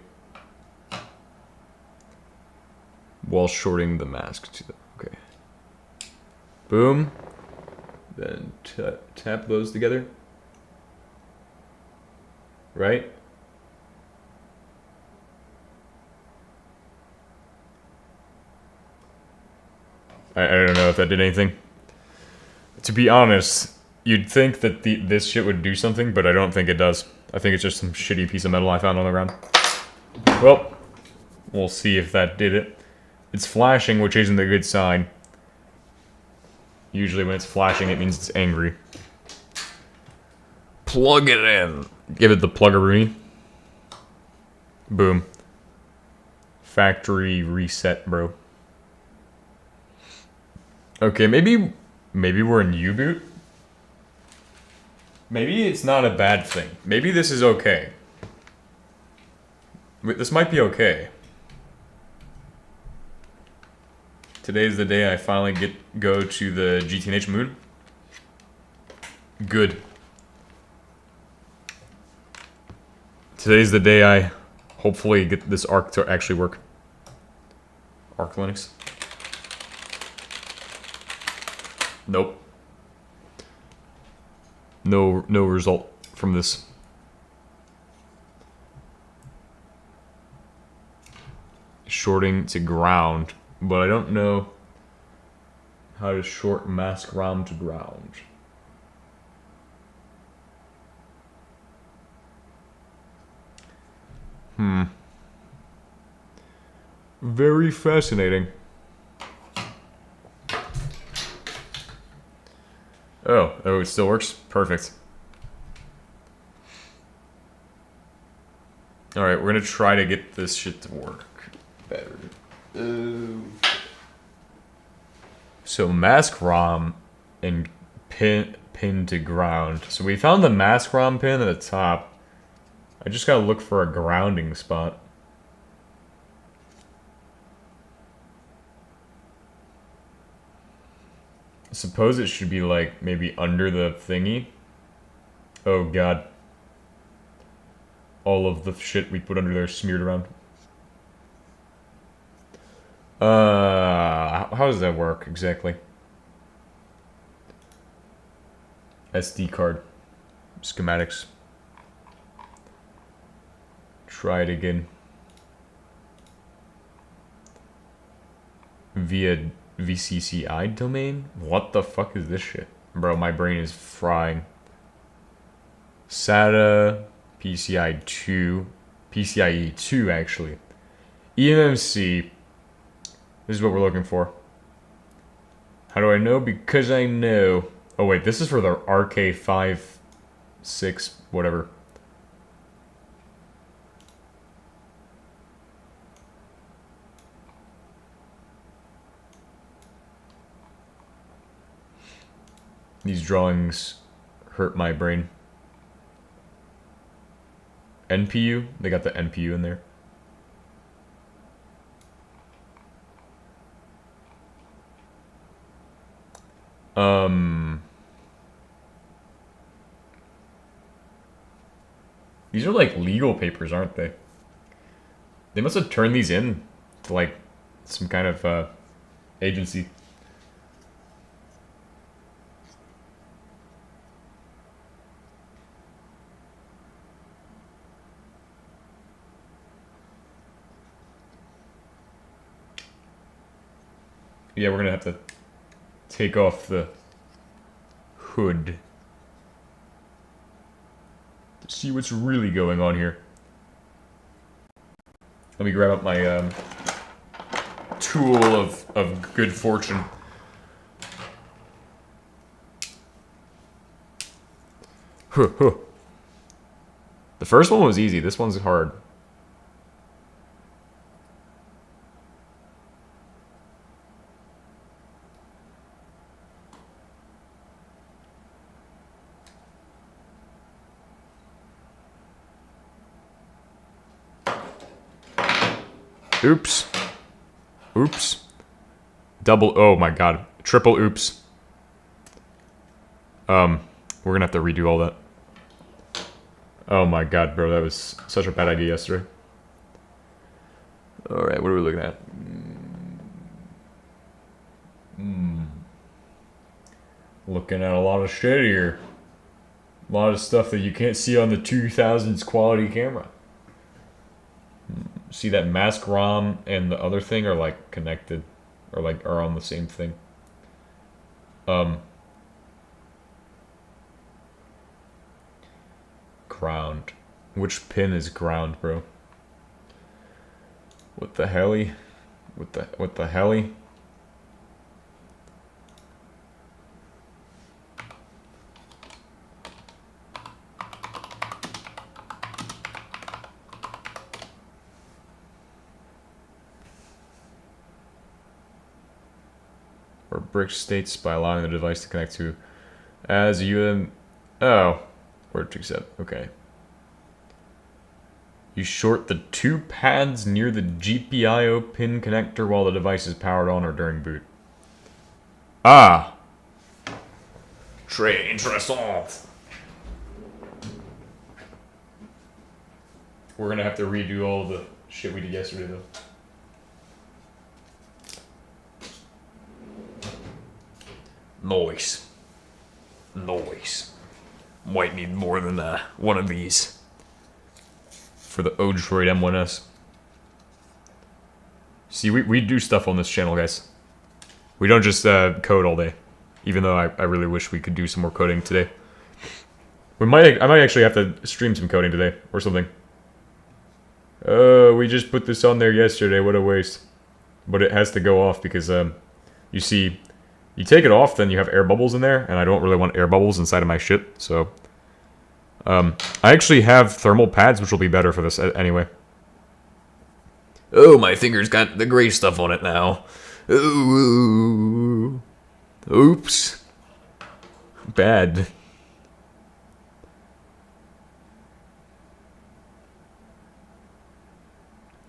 While shorting the mask to the... Okay. Boom. Then tap those together. Right? I don't know if that did anything. To be honest, you'd think that this shit would do something, but I don't think it does. I think it's just some shitty piece of metal I found on the ground. Well, we'll see if that did it. It's flashing, which isn't a good sign. Usually when it's flashing, it means it's angry. Plug it in. Give it the pluggeroonie. Boom. Factory reset, bro. Okay, maybe we're in U-boot. Maybe it's not a bad thing. Maybe this is okay. This might be okay. Today's the day I finally go to the GTNH moon. Good. Today's the day I hopefully get this Arc to actually work. Arc Linux. Nope. No result from this. Shorting to ground, but I don't know how to short mask ROM to ground. Very fascinating. Oh, it still works? Perfect. Alright, we're gonna try to get this shit to work better. So mask ROM and pin to ground. So we found the mask ROM pin at the top. I just gotta look for a grounding spot. I suppose it should be like maybe under the thingy. Oh god. All of the shit we put under there smeared around. How does that work exactly? SD card. Schematics. Try it again. Via VCCI domain? What the fuck is this shit? Bro, my brain is frying. SATA, PCI 2, PCIe 2 actually. eMMC. This is what we're looking for. How do I know? Because I know. Oh wait, this is for the RK5, 6, whatever. These drawings hurt my brain. NPU? They got the NPU in there. These are like legal papers, aren't they? They must have turned these in to like some kind of agency. Yeah, we're gonna have to take off the hood to see what's really going on here. Let me grab up my tool of good fortune. The first one was easy. This one's hard. Oops. Oops. Double, oh my god. Triple oops. We're gonna have to redo all that. Oh my god, bro, that was such a bad idea yesterday. Alright, what are we looking at? Looking at a lot of shit here. A lot of stuff that you can't see on the 2000s quality camera. See that mask ROM and the other thing are like connected. Or like are on the same thing. Ground. Which pin is ground, bro? What the helly? What the helly? Or brick states by allowing the device to connect to as you oh, word to accept. Okay. You short the two pads near the GPIO pin connector while the device is powered on or during boot. Ah. Très interessant. We're gonna have to redo all the shit we did yesterday though. Noise. Noise. Might need more than one of these. For the Odroid M1S. See, we do stuff on this channel, guys. We don't just code all day. Even though I really wish we could do some more coding today. I might actually have to stream some coding today, or something. We just put this on there yesterday, what a waste. But it has to go off because, you see, you take it off, then you have air bubbles in there, and I don't really want air bubbles inside of my shit, so... I actually have thermal pads, which will be better for this anyway. Oh, my finger's got the gray stuff on it now. Ooh. Oops. Bad.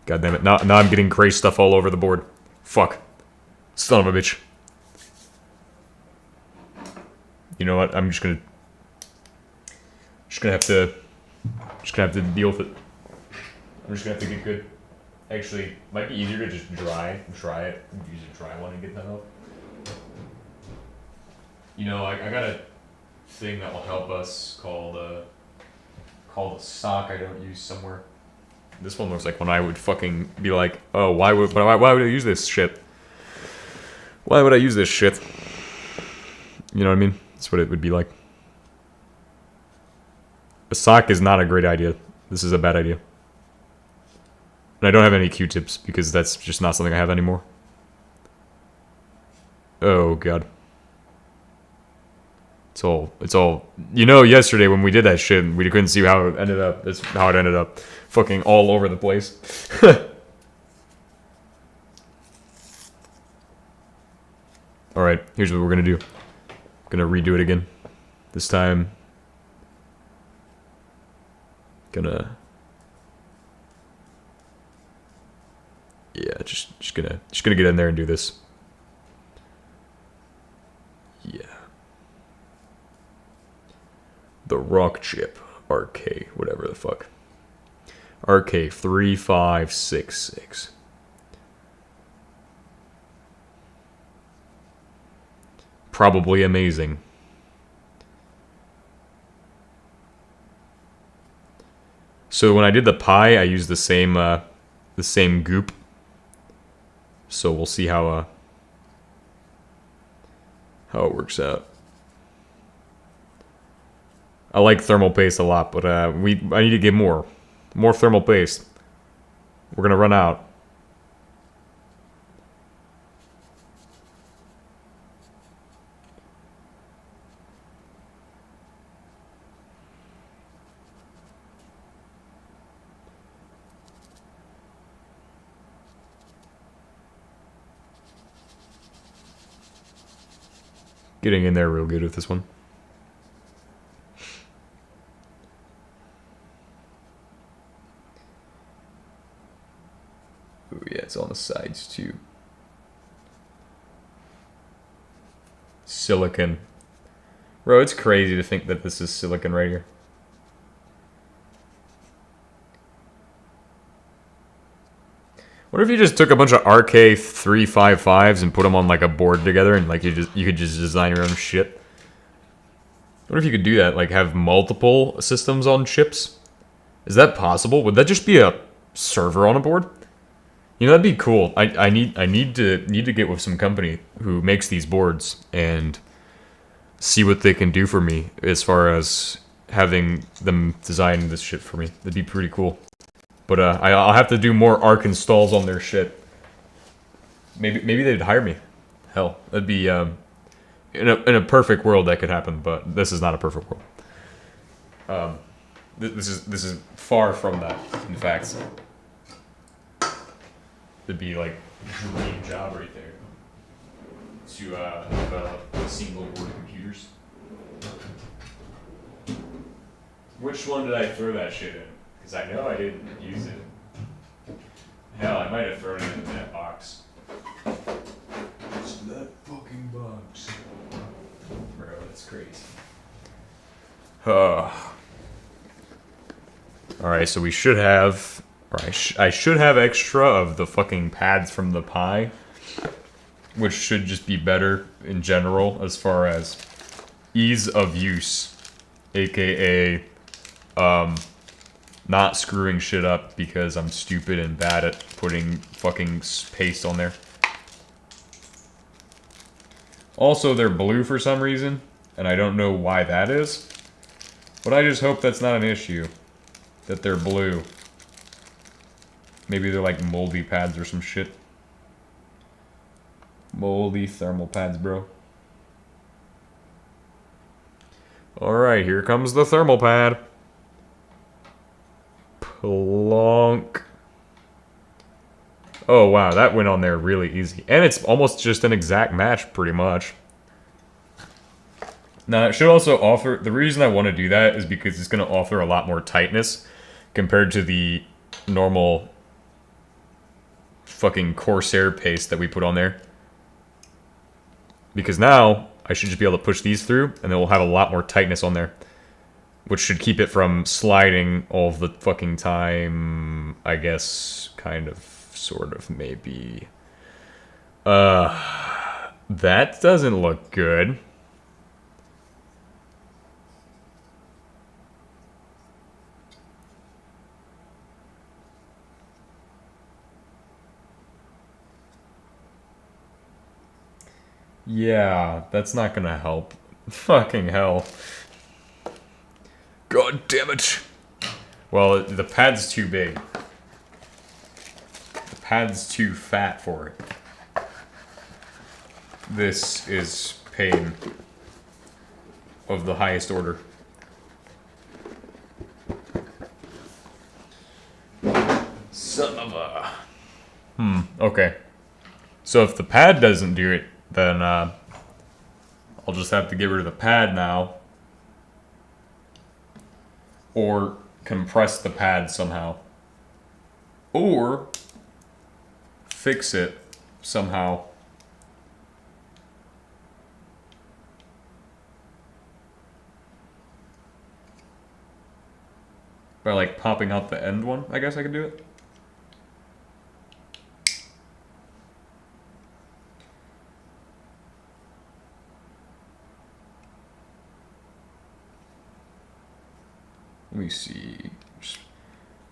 God damn it. Now I'm getting gray stuff all over the board. Fuck. Son of a bitch. You know what? I'm just gonna have to deal with it. I'm just gonna have to get good. Actually, it might be easier to just dry it, use a dry one and get that up. You know, I got a thing that will help us called a sock I don't use somewhere. This one looks like when I would fucking be like, oh, why would I use this shit? Why would I use this shit? You know what I mean? That's what it would be like. A sock is not a great idea. This is a bad idea. And I don't have any Q-tips because that's just not something I have anymore. Oh god. It's all. You know, yesterday when we did that shit, we couldn't see how it ended up. That's how it ended up. Fucking all over the place. Alright, here's what we're gonna do. Gonna redo it again. This time. Gonna. Yeah, just gonna get in there and do this. Yeah. The rock chip. RK, whatever the fuck. RK3566. Probably amazing. So when I did the pie, I used the same goop. So we'll see how it works out. I like thermal paste a lot, but I need to get more thermal paste. We're gonna run out. Getting in there real good with this one. Ooh, yeah. it's on the sides too. Silicon. Bro, it's crazy to think that this is silicon right here. What if you just took a bunch of RK355s and put them on like a board together and like you could just design your own shit? What if you could do that? Like have multiple systems on chips? Is that possible? Would that just be a server on a board? You know, that'd be cool. I need to get with some company who makes these boards and see what they can do for me as far as having them design this shit for me. That'd be pretty cool. But I'll have to do more ARC installs on their shit. Maybe they'd hire me. Hell, that'd be in a perfect world that could happen. But this is not a perfect world. This is far from that. In fact, it'd be like a dream job right there to develop single board computers. Which one did I throw that shit in? Because I know I didn't use it. Hell, I might have thrown it in that box. It's that fucking box. Bro, that's crazy. Alright, so we should have... Or I should have extra of the fucking pads from the Pi. Which should just be better in general as far as ease of use. AKA... not screwing shit up because I'm stupid and bad at putting fucking paste on there. Also, they're blue for some reason, and I don't know why that is. But I just hope that's not an issue. That they're blue. Maybe they're like moldy pads or some shit. Moldy thermal pads, bro. Alright, here comes the thermal pad. Plonk. Oh wow, that went on there really easy. And it's almost just an exact match, pretty much. Now, it should also offer... The reason I want to do that is because it's going to offer a lot more tightness compared to the normal fucking Corsair paste that we put on there. Because now, I should just be able to push these through, and then we'll have a lot more tightness on there. Which should keep it from sliding all the fucking time, I guess, kind of, sort of, maybe. That doesn't look good. Yeah, that's not gonna help. Fucking hell. God damn it. Well, the pad's too big. The pad's too fat for it. This is pain of the highest order. Son of a... okay. So if the pad doesn't do it, then I'll just have to get rid of the pad now. Or compress the pad somehow. Or fix it somehow. By like popping out the end one, I guess I could do it. Let me see. Just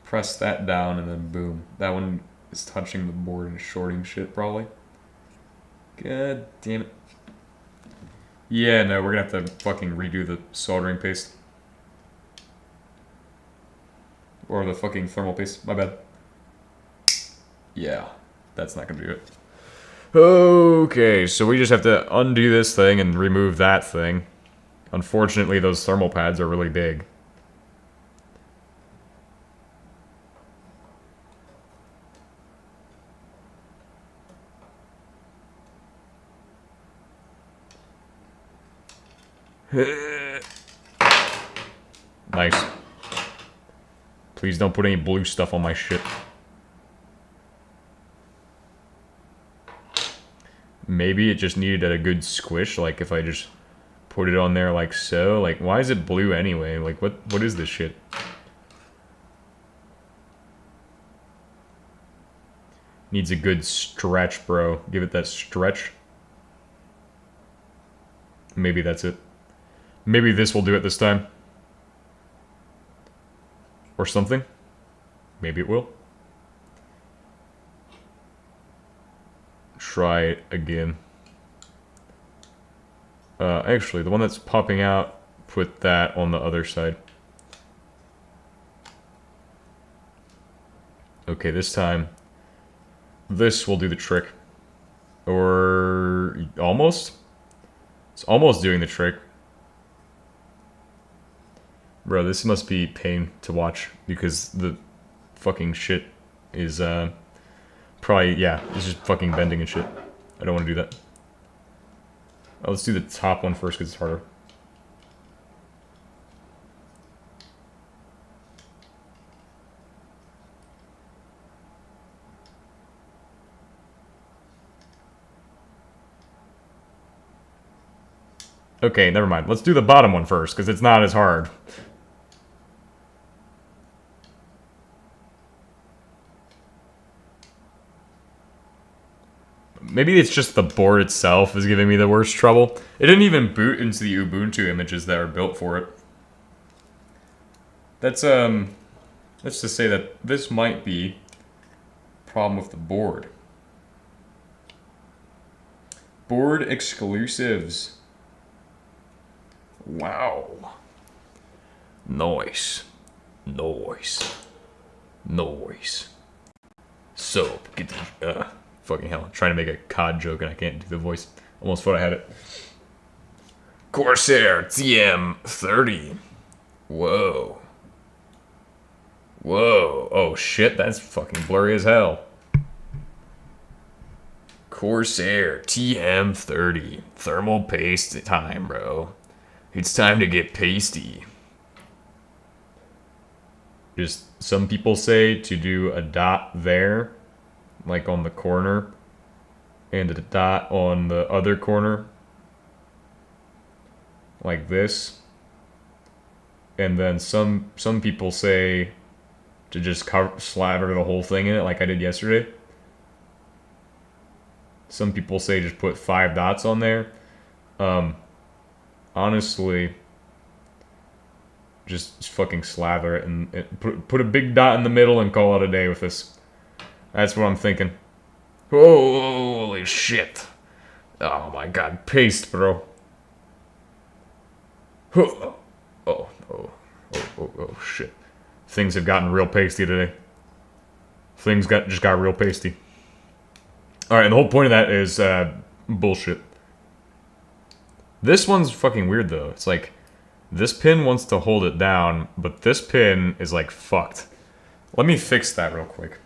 press that down and then boom. That one is touching the board and shorting shit probably. God damn it. Yeah, no, we're gonna have to fucking redo the soldering paste. Or the fucking thermal paste. My bad. Yeah, that's not gonna do it. Okay, so we just have to undo this thing and remove that thing. Unfortunately, those thermal pads are really big. Nice. Please don't put any blue stuff on my shit. Maybe it just needed a good squish, like if I just put it on there like so. Like, why is it blue anyway? Like, what is this shit? Needs a good stretch, bro. Give it that stretch. Maybe that's it. Maybe this will do it this time. Or something. Maybe it will. Try it again. Actually, the one that's popping out, put that on the other side. Okay, this time, this will do the trick. Or almost? It's almost doing the trick. Bro, this must be pain to watch because the fucking shit is probably, yeah, it's just fucking bending and shit. I don't want to do that. Oh, let's do the top one first because it's harder. Okay, never mind. Let's do the bottom one first because it's not as hard. Maybe it's just the board itself is giving me the worst trouble. It didn't even boot into the Ubuntu images that are built for it. That's, let's just say that this might be a problem with the board. Board exclusives. Wow. Nice. Nice. Nice. So, get the, fucking hell. I'm trying to make a COD joke and I can't do the voice. Almost thought I had it. Corsair TM30. Whoa. Whoa. Oh shit, that's fucking blurry as hell. Corsair TM30. Thermal paste time, bro. It's time to get pasty. Just, some people say to do a dot there, like on the corner, and a dot on the other corner, like this. And then some people say to just slather the whole thing in it, like I did yesterday. Some people say just put 5 dots on there. Honestly, just fucking slather it and put a big dot in the middle and call it a day with this. That's what I'm thinking. Holy shit. Oh my god, paste, bro. Oh shit. Things have gotten real pasty today. Things just got real pasty. Alright, and the whole point of that is bullshit. This one's fucking weird though. It's like, this pin wants to hold it down, but this pin is like fucked. Let me fix that real quick.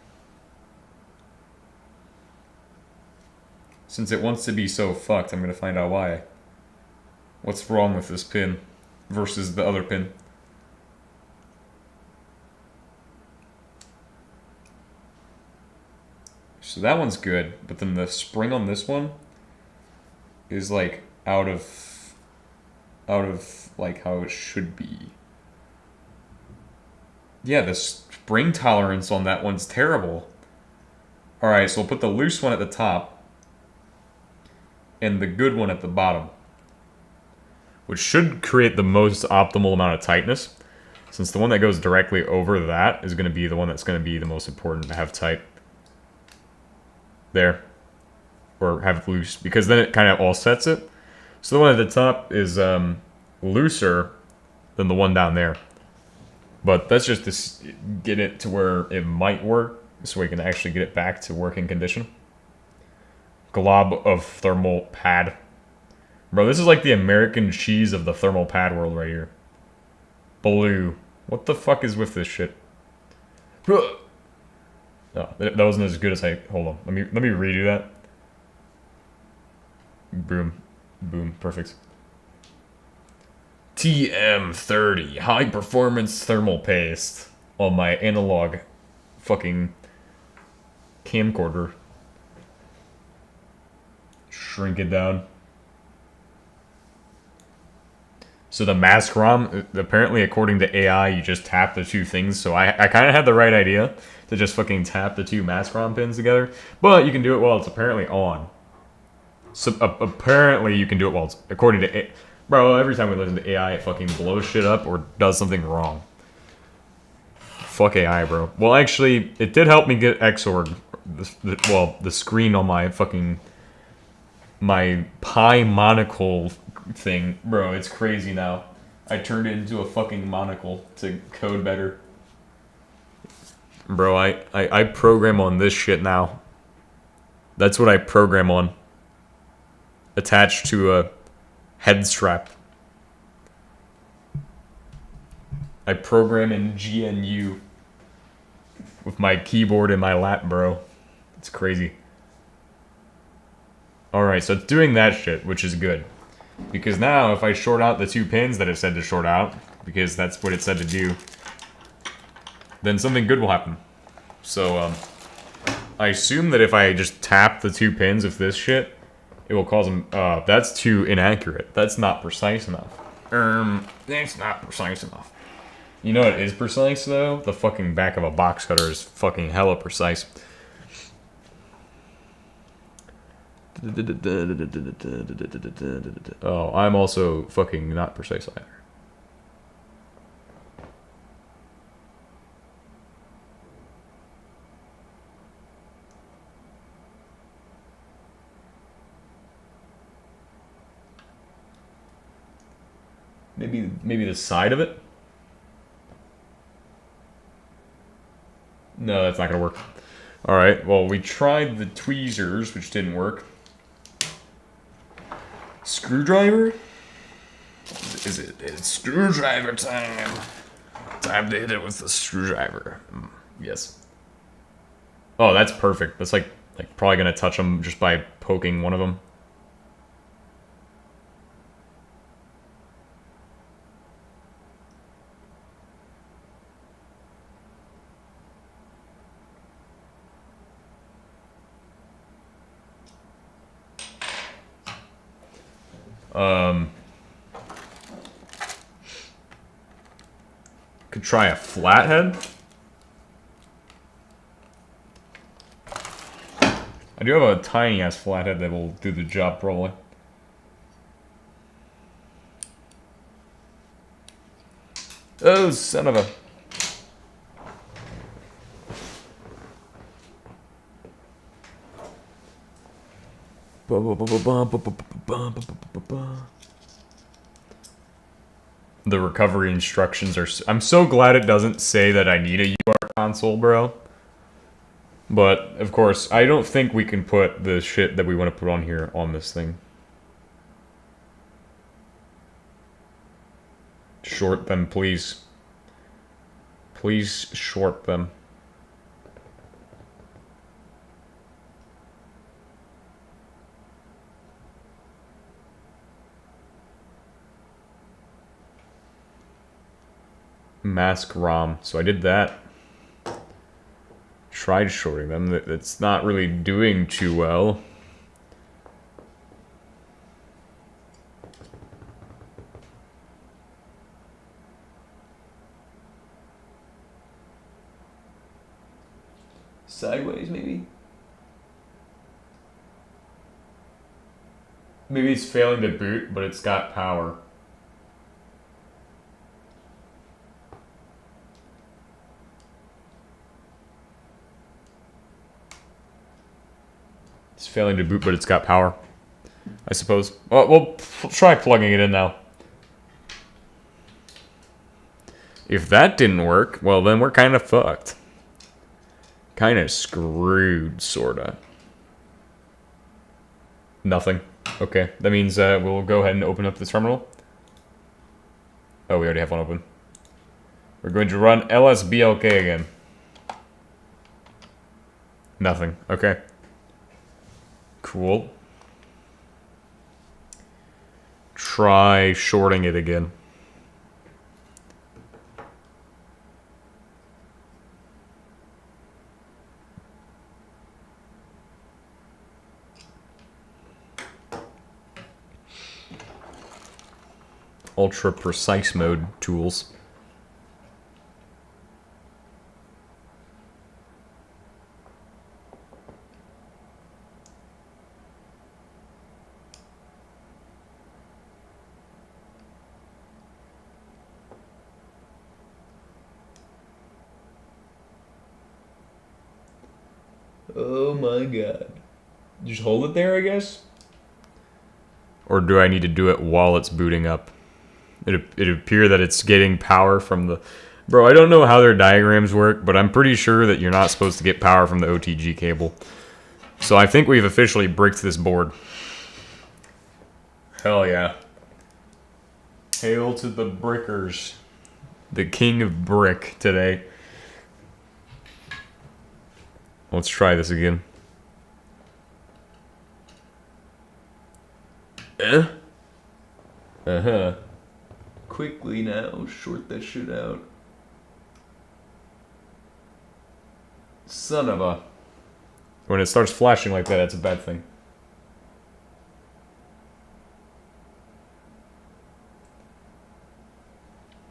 Since it wants to be so fucked, I'm gonna find out why. What's wrong with this pin versus the other pin? So that one's good, but then the spring on this one is like out of like how it should be. Yeah, the spring tolerance on that one's terrible. Alright, so we'll put the loose one at the top and the good one at the bottom, which should create the most optimal amount of tightness, since the one that goes directly over that is going to be the one that's going to be the most important to have tight. There. Or have loose, because then it kind of all sets it. So the one at the top is looser than the one down there. But that's just to get it to where it might work, so we can actually get it back to working condition. Glob of thermal pad. Bro, this is like the American cheese of the thermal pad world right here. Blue. What the fuck is with this shit? Oh, that wasn't as good as I... Hold on. Let me redo that. Boom. Boom. Perfect. TM30. High performance thermal paste. On my analog fucking camcorder. shrink it down. So the mask ROM, apparently according to AI, you just tap the two things. So I kind of had the right idea to just fucking tap the two mask ROM pins together. But you can do it while it's apparently on. So apparently you can do it while it's, according to bro, every time we listen to AI, it fucking blows shit up or does something wrong. Fuck AI, bro. Well, actually, it did help me get Xorg. Well, the screen on my fucking... my Pi monocle thing. Bro, it's crazy now. I turned it into a fucking monocle to code better. Bro, I program on this shit now. That's what I program on. Attached to a head strap. I program in GNU with my keyboard in my lap, bro. It's crazy. Alright, so it's doing that shit, which is good. Because now, if I short out the two pins that it said to short out, because that's what it said to do, then something good will happen. So, I assume that if I just tap the two pins of this shit, it will cause them, that's too inaccurate. That's not precise enough. That's not precise enough. You know what is precise, though? The fucking back of a box cutter is fucking hella precise. Oh, I'm also fucking not precise either. Maybe the side of it? No, that's not gonna work. Alright, well, we tried the tweezers, which didn't work. Screwdriver? It's screwdriver time. Time to hit it with the screwdriver. Yes. Oh, that's perfect. That's like probably gonna touch them just by poking one of them. Could try a flathead. I do have a tiny ass flathead that will do the job probably. Oh, son of a... The recovery instructions are... I'm so glad it doesn't say that I need a UART console, bro. But, of course, I don't think we can put the shit that we want to put on here on this thing. Short them, please. Please short them. Mask ROM. So I did that. Tried shorting them. It's not really doing too well. Sideways, maybe? Maybe it's failing to boot, but it's got power. It's failing to boot, but it's got power, I suppose. Well, we'll try plugging it in now. If that didn't work, well, then we're kind of fucked. Kind of screwed, sorta. Nothing. Okay, that means we'll go ahead and open up the terminal. Oh, we already have one open. We're going to run lsblk again. Nothing. Okay. Cool. Try shorting it again. ultra precise mode tools. Oh my god. Just hold it there, I guess? Or do I need to do it while it's booting up? It appear that it's getting power from the... Bro, I don't know how their diagrams work, but I'm pretty sure that you're not supposed to get power from the OTG cable. So I think we've officially bricked this board. Hell yeah. Hail to the brickers. The king of brick today. Let's try this again. Uh-huh. Quickly now, short that shit out. Son of a... When it starts flashing like that, that's a bad thing.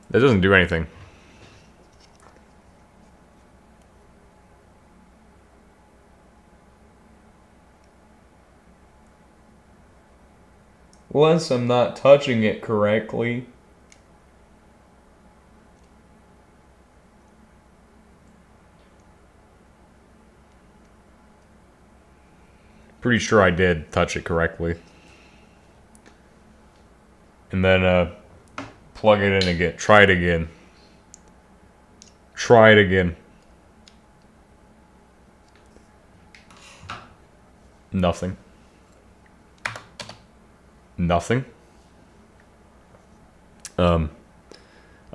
That doesn't do anything. Unless I'm not touching it correctly. Pretty sure I did touch it correctly. And then, plug it in again. Try it again. Try it again. Nothing. Nothing. I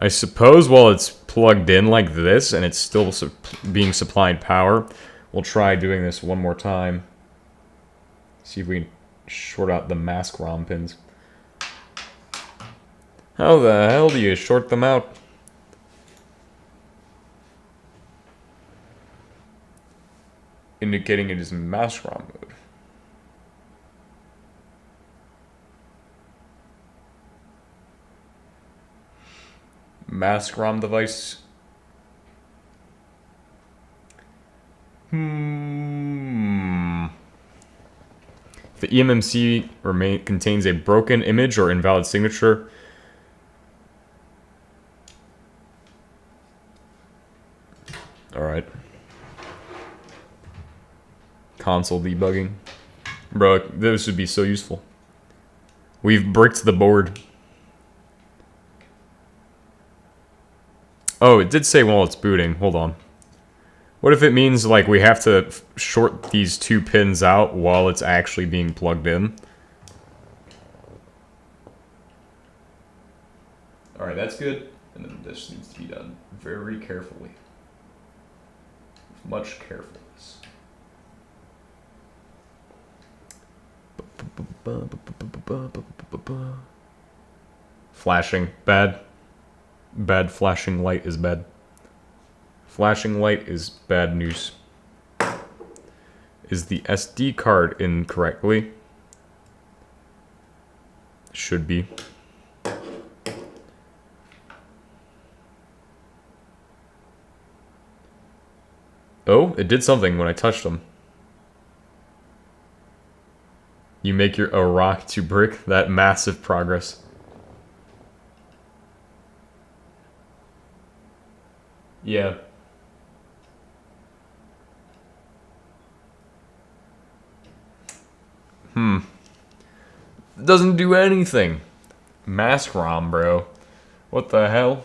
suppose while it's plugged in like this and it's still being supplied power, we'll try doing this one more time. See if we can short out the mask ROM pins. How the hell do you short them out? Indicating it is mask ROM mode. Mask ROM device. If the eMMC contains a broken image or invalid signature, alright. Console debugging. Bro, this would be so useful. We've bricked the board. Oh, it did say while it's booting. Hold on. What if it means, like, we have to short these two pins out while it's actually being plugged in? Alright, that's good. And then this needs to be done very carefully. With much carefulness. Flashing. Bad. Bad flashing light is bad. Flashing light is bad news. Is the SD card incorrectly? Should be. Oh, it did something when I touched them. You make a rock to brick. That massive progress. Yeah. Doesn't do anything. Mask ROM, bro. What the hell?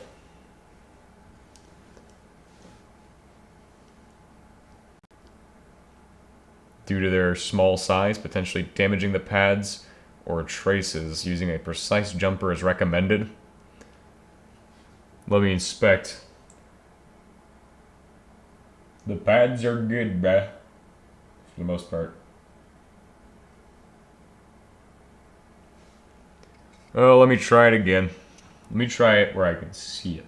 Due to their small size, potentially damaging the pads or traces, using a precise jumper is recommended. Let me inspect. The pads are good, bruh. For the most part. Oh, let me try it again. Let me try it where I can see it.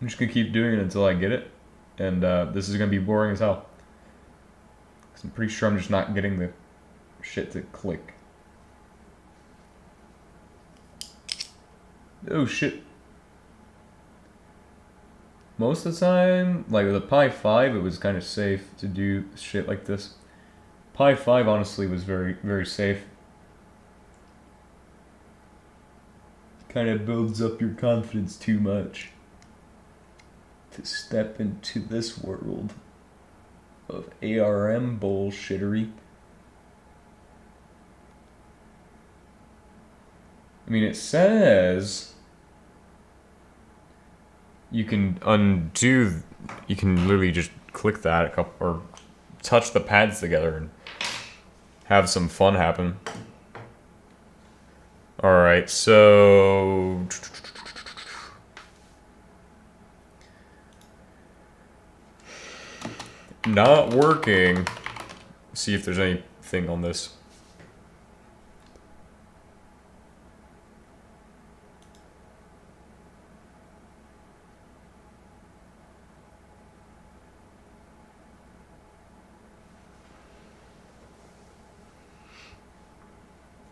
I'm just gonna keep doing it until I get it, and this is gonna be boring as hell. 'Cause I'm pretty sure I'm just not getting the shit to click. Oh shit. Most of the time, like with the Pi 5, it was kind of safe to do shit like this. Pi 5 honestly was very, very safe. Kind of builds up your confidence too much to step into this world of ARM bullshittery. I mean, it says you can undo, you can literally just click that a couple, or touch the pads together and have some fun happen. Alright, so not working. See if there's anything on this.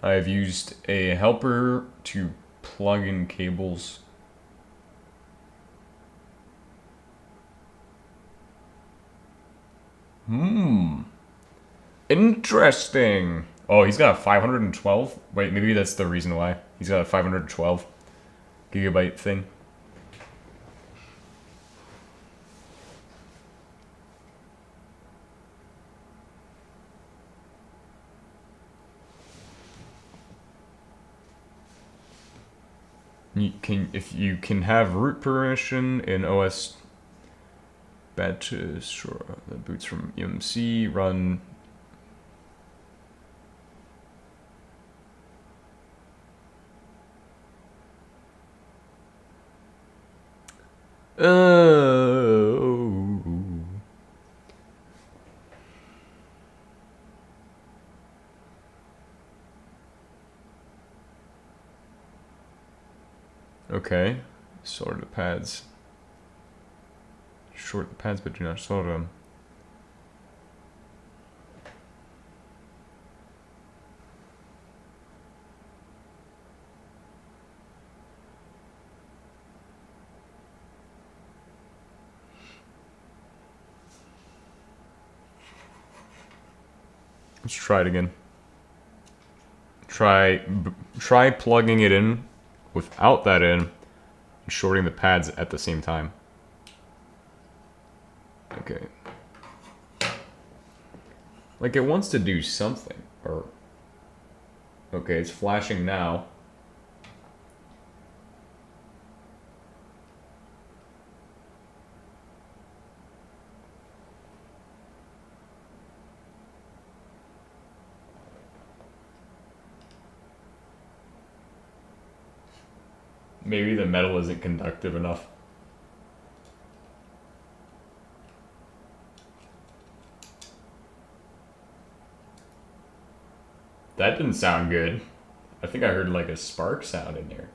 I've used a helper to plug in cables. Interesting. Oh, he's got a 512? Wait, maybe that's the reason why. He's got a 512 gigabyte thing. If you can have root permission in OS batches, sure, the boots from EMC run. Oh. Okay, sort the pads. Short the pads, but do not solder them. Let's try it again. Try plugging it in without that in and shorting the pads at the same time. Okay. Like it wants to do something, or... Okay, it's flashing now. Maybe the metal isn't conductive enough. That didn't sound good. I think I heard like a spark sound in there.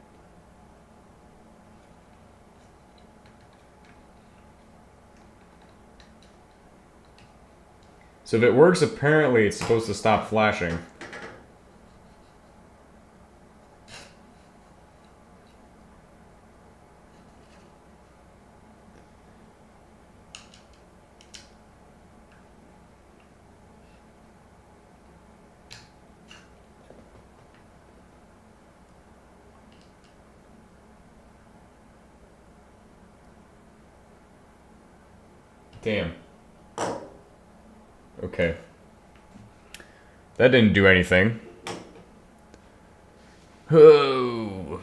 So if it works, apparently it's supposed to stop flashing. Damn. Okay. That didn't do anything. Oh.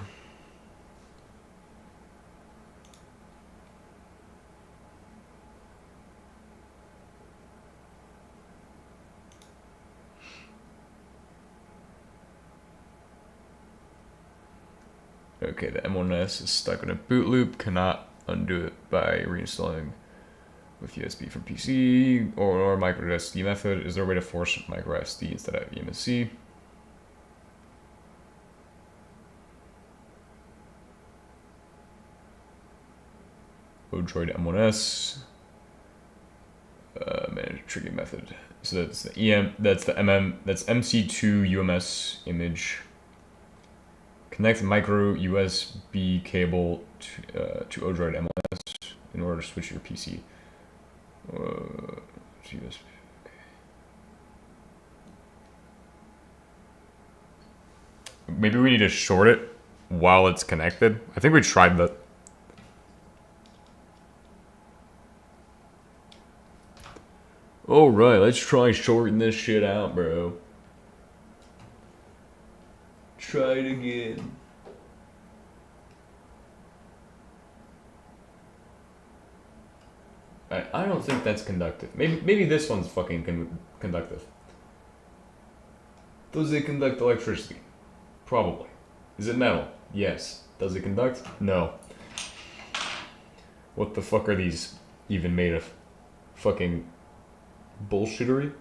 Okay, the M1S is stuck in a boot loop. Cannot undo it by reinstalling with USB from PC or micro SD method. Is there a way to force micro SD instead of eMSC? Odroid M1S. Manage triggering method. So that's the EM. That's the MM. That's MC2 UMS image. Connect micro USB cable to Odroid M1S in order to switch your PC. USB. Maybe we need to short it while it's connected. I think we tried that. Alright, let's try shorting this shit out, bro. Try it again. I don't think that's conductive. Maybe this one's fucking conductive. Does it conduct electricity? Probably. Is it metal? Yes. Does it conduct? No. What the fuck are these even made of? Fucking bullshittery?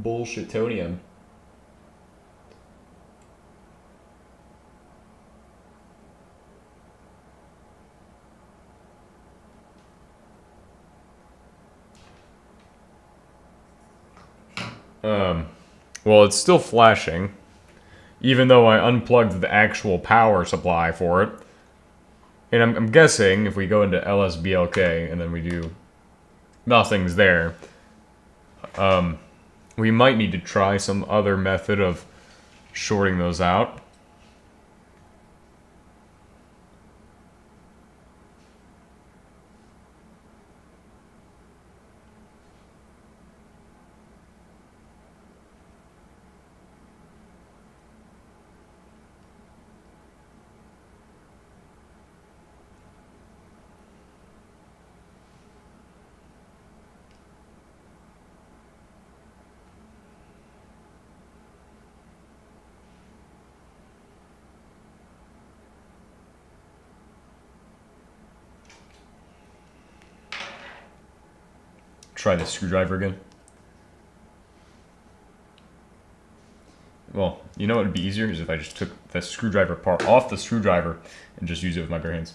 Bullshitonium. Well, it's still flashing, even though I unplugged the actual power supply for it. And I'm guessing if we go into LSBLK and then we do nothing's there, we might need to try some other method of shorting those out. Try the screwdriver again. Well, you know what would be easier is if I just took the screwdriver part off the screwdriver and just use it with my bare hands.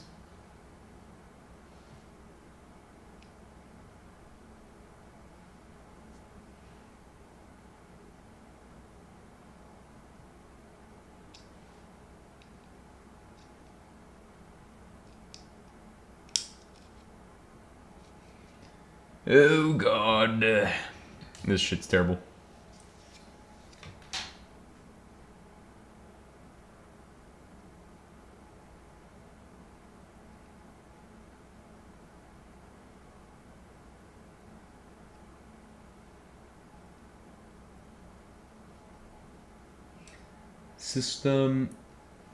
Oh god. This shit's terrible.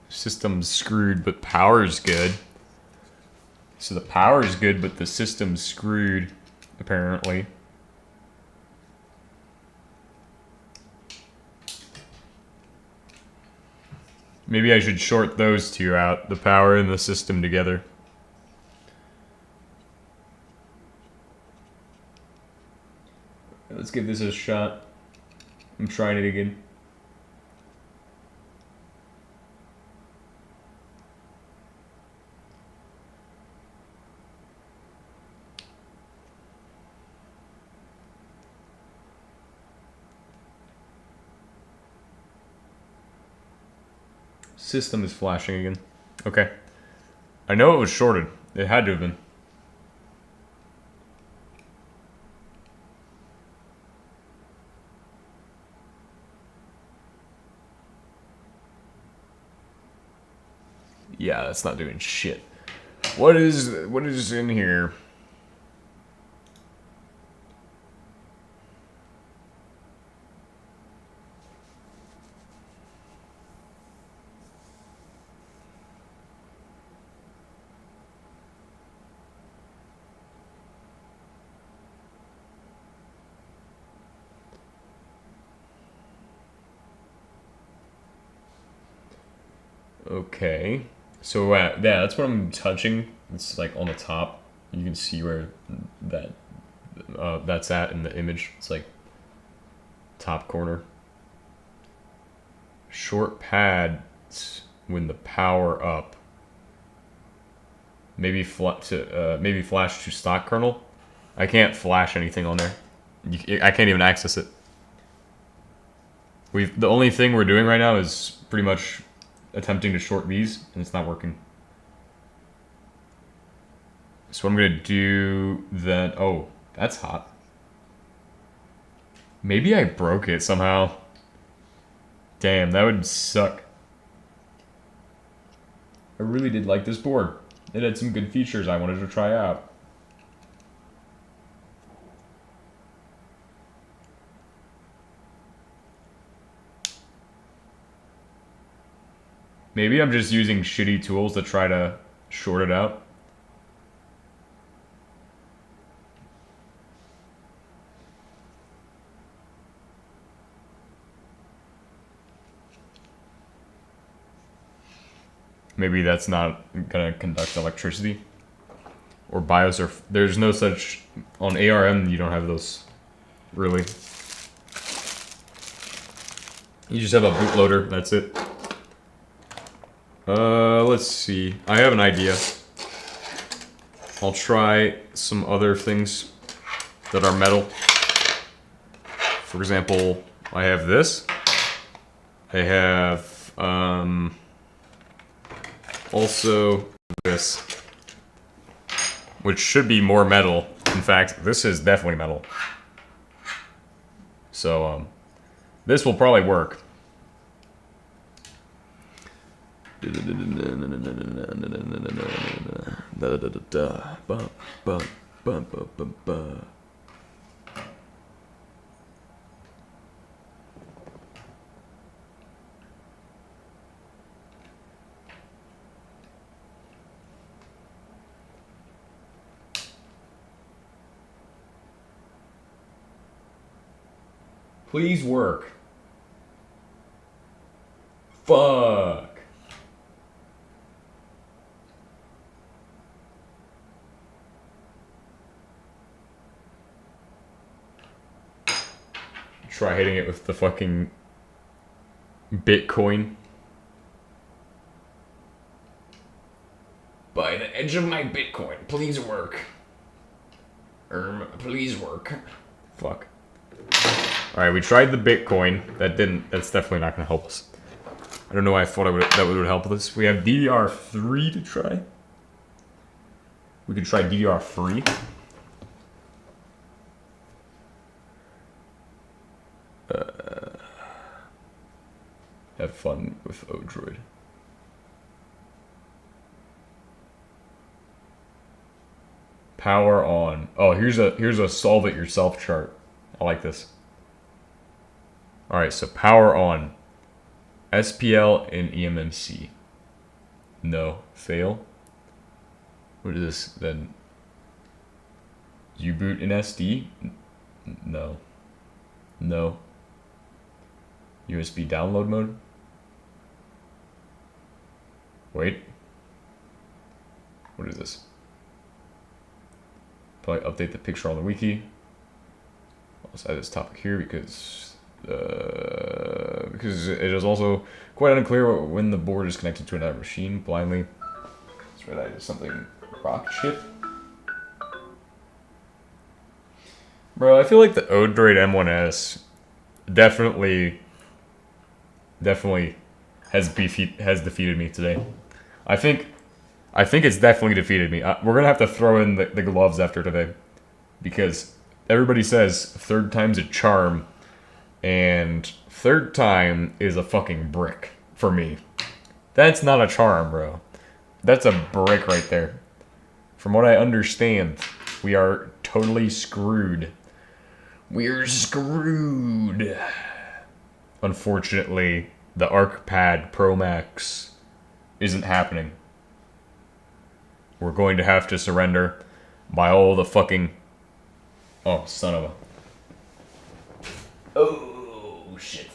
System's screwed, but power's good. So the power's good, but the system's screwed, apparently. Maybe I should short those two out, the power and the system together. Let's give this a shot. I'm trying it again. System is flashing again. Okay. I know it was shorted. It had to have been. Yeah, that's not doing shit. What is in here? Okay. So yeah, that's what I'm touching. It's like on the top. You can see where that's at in the image. It's like top corner. Short pads when the power up. maybe maybe flash to stock kernel. I can't flash anything on there. I can't even access it. The only thing we're doing right now is pretty much attempting to short these, and it's not working. So I'm gonna do then. Oh, that's hot. Maybe I broke it somehow. Damn, that would suck. I really did like this board. It had some good features I wanted to try out. Maybe I'm just using shitty tools to try to short it out. Maybe that's not gonna conduct electricity. Or BIOS, or there's no such on ARM. You don't have those, really. You just have a bootloader. That's it. Let's see. I have an idea. I'll try some other things that are metal. For example, I have this. I have also this, which should be more metal. In fact, this is definitely metal. So this will probably work. Please work. Fuck. Try hitting it with the fucking Bitcoin. By the edge of my Bitcoin, please work. Please work. Fuck. Alright, we tried the Bitcoin. That didn't. That's definitely not going to help us. I don't know why I thought that would help us. We have DDR3 to try. We could try DDR3. Have fun with Odroid. Power on. Oh, here's a solve it yourself chart. I like this. All right, so power on. SPL and eMMC. No, fail. What is this then? U-boot in SD? No. No. USB download mode? Wait. What is this? Probably update the picture on the wiki. Let's add this topic here because it is also quite unclear when the board is connected to another machine blindly. Let's try that as something rock chip. Bro, I feel like the Odroid M1S definitely has defeated me today. I think it's definitely defeated me. We're gonna have to throw in the gloves after today, because everybody says third time's a charm, and third time is a fucking brick for me. That's not a charm, bro. That's a brick right there. From what I understand, we are totally screwed. We're screwed. Unfortunately, the archpad promax isn't happening. We're going to have to surrender by all the fucking... Oh, son of a... Oh, shit.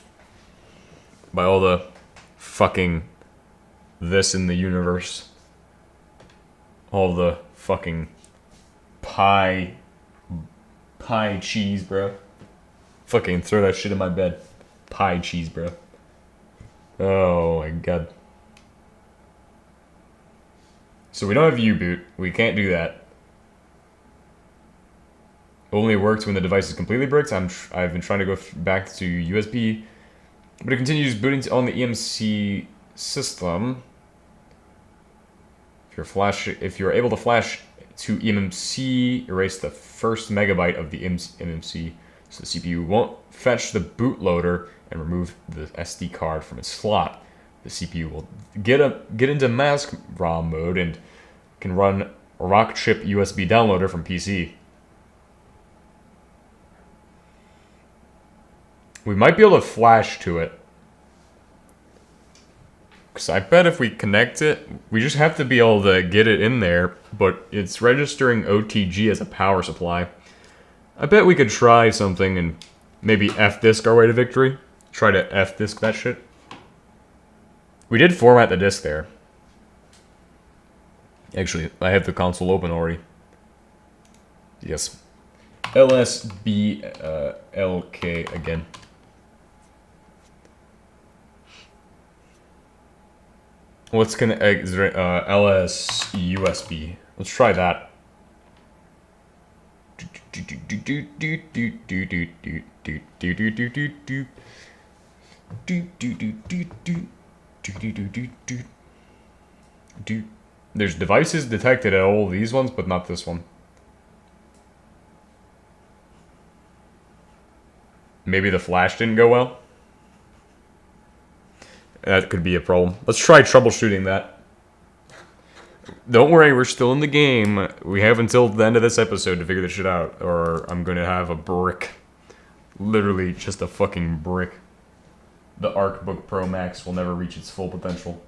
By all the fucking this in the universe. All the fucking pie cheese, bro. Fucking throw that shit in my bed. Pie cheese, bro. Oh my god. So we don't have U-boot. We can't do that. Only works when the device is completely bricked. I've been trying to go back to USB, but it continues booting on the EMC system. If you're able to flash to eMMC, erase the first megabyte of the eMMC, so the CPU won't fetch the bootloader and remove the SD card from its slot. The CPU will get into mask ROM mode and can run Rockchip USB downloader from PC. We might be able to flash to it. Because I bet if we connect it, we just have to be able to get it in there, but it's registering OTG as a power supply. I bet we could try something and maybe F-disk our way to victory. Try to F-disk that shit. We did format the disk there. Actually, I have the console open already. Yes. LSBLK again. What's gonna LS USB? Let's try that. There's devices detected at all these ones, but not this one. Maybe the flash didn't go well. That could be a problem. Let's try troubleshooting that. Don't worry, we're still in the game. We have until the end of this episode to figure this shit out, or I'm gonna have a brick. Literally, just a fucking brick. The ArcBook Pro Max will never reach its full potential.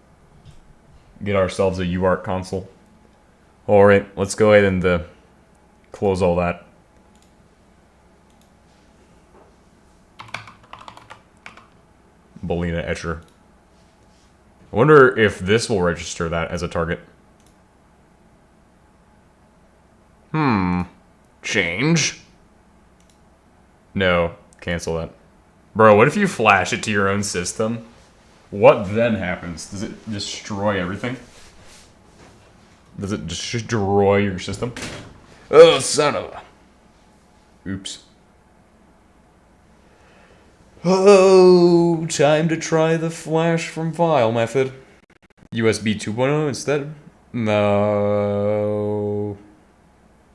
Get ourselves a UART console. Alright, let's go ahead and close all that. Bolina Etcher. I wonder if this will register that as a target. Change? No. Cancel that. Bro, what if you flash it to your own system? What then happens? Does it destroy everything? Does it destroy your system? Oh, son of a... Oops. Oh, time to try the flash from file method. USB 2.0 instead? No.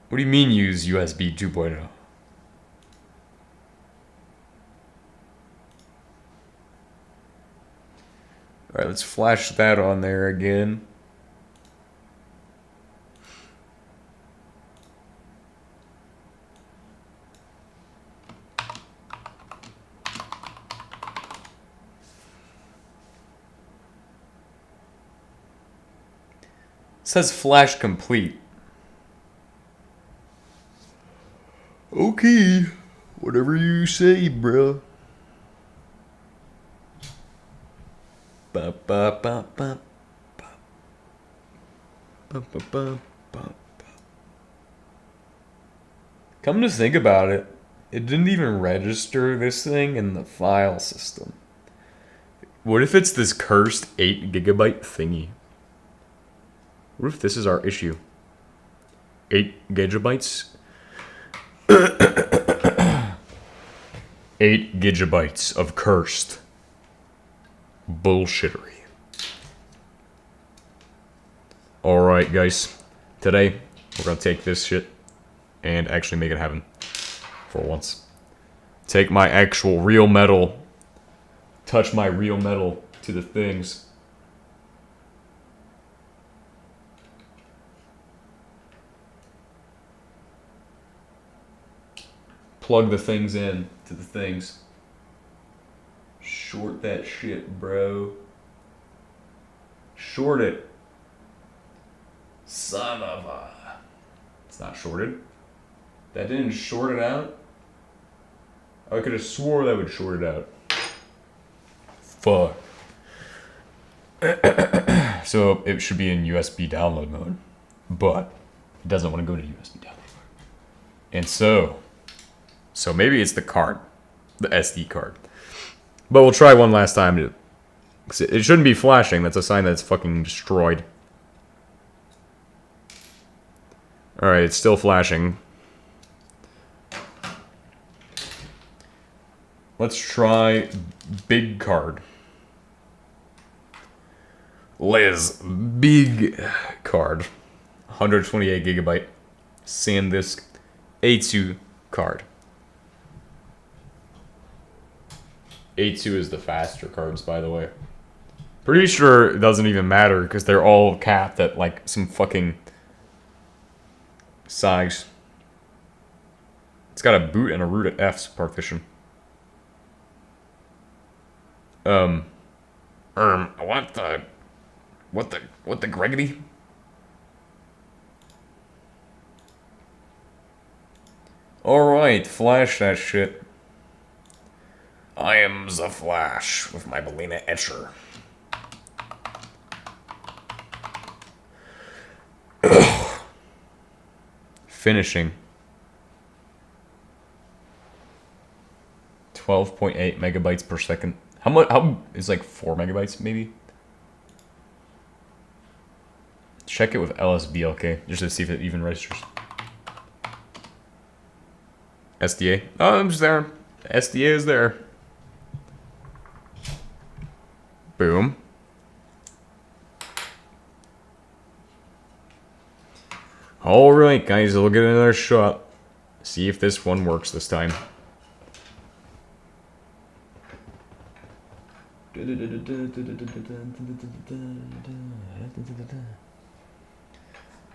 What do you mean use USB 2.0? Alright, let's flash that on there again. It says flash complete. Okay, whatever you say, bruh. Ba ba ba ba ba ba ba ba ba. Come to think about it, it didn't even register this thing in the file system. What if it's this cursed 8 GB thingy? What if this is our issue? 8 GB? 8 GB of cursed bullshittery. Alright, guys. Today, we're gonna take this shit and actually make it happen. For once. Take my actual real metal. Touch my real metal to the things. Plug the things in to the things. Short that shit, bro. Short it. Son of a... It's not shorted. That didn't short it out? I could have swore that would short it out. Fuck. So it should be in USB download mode. But it doesn't want to go to USB download mode. And so maybe it's the card. The SD card. But we'll try one last time. It shouldn't be flashing. That's a sign that it's fucking destroyed. Alright, it's still flashing. Let's try big card. Liz, big card. 128 gigabyte SanDisk A2 card. A2 is the faster cards, by the way. Pretty sure it doesn't even matter because they're all capped at like some fucking size. It's got a boot and a root at F's partition. I want the what the Gregory? Alright, flash that shit. I am the Flash with my Belina Etcher. Finishing. 12.8 megabytes per second. How much? How is like 4 megabytes maybe? Check it with LSBLK just to see if it even registers. SDA. Oh, I'm just there. SDA is there. Boom. Alright, guys, we'll get another shot. See if this one works this time.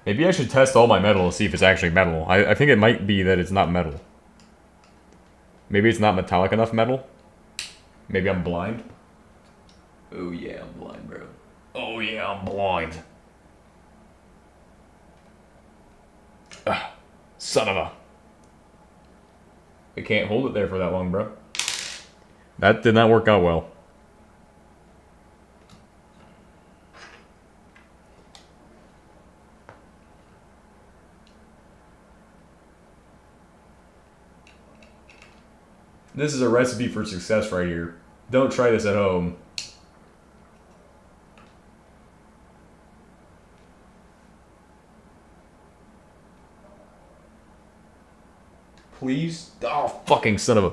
Maybe I should test all my metal to see if it's actually metal. I think it might be that it's not metal. Maybe it's not metallic enough metal. Maybe I'm blind. Oh yeah, I'm blind, bro. Oh yeah, I'm blind. Son of a... I can't hold it there for that long, bro. That did not work out well. This is a recipe for success right here. Don't try this at home. Please? Oh, fucking son of a...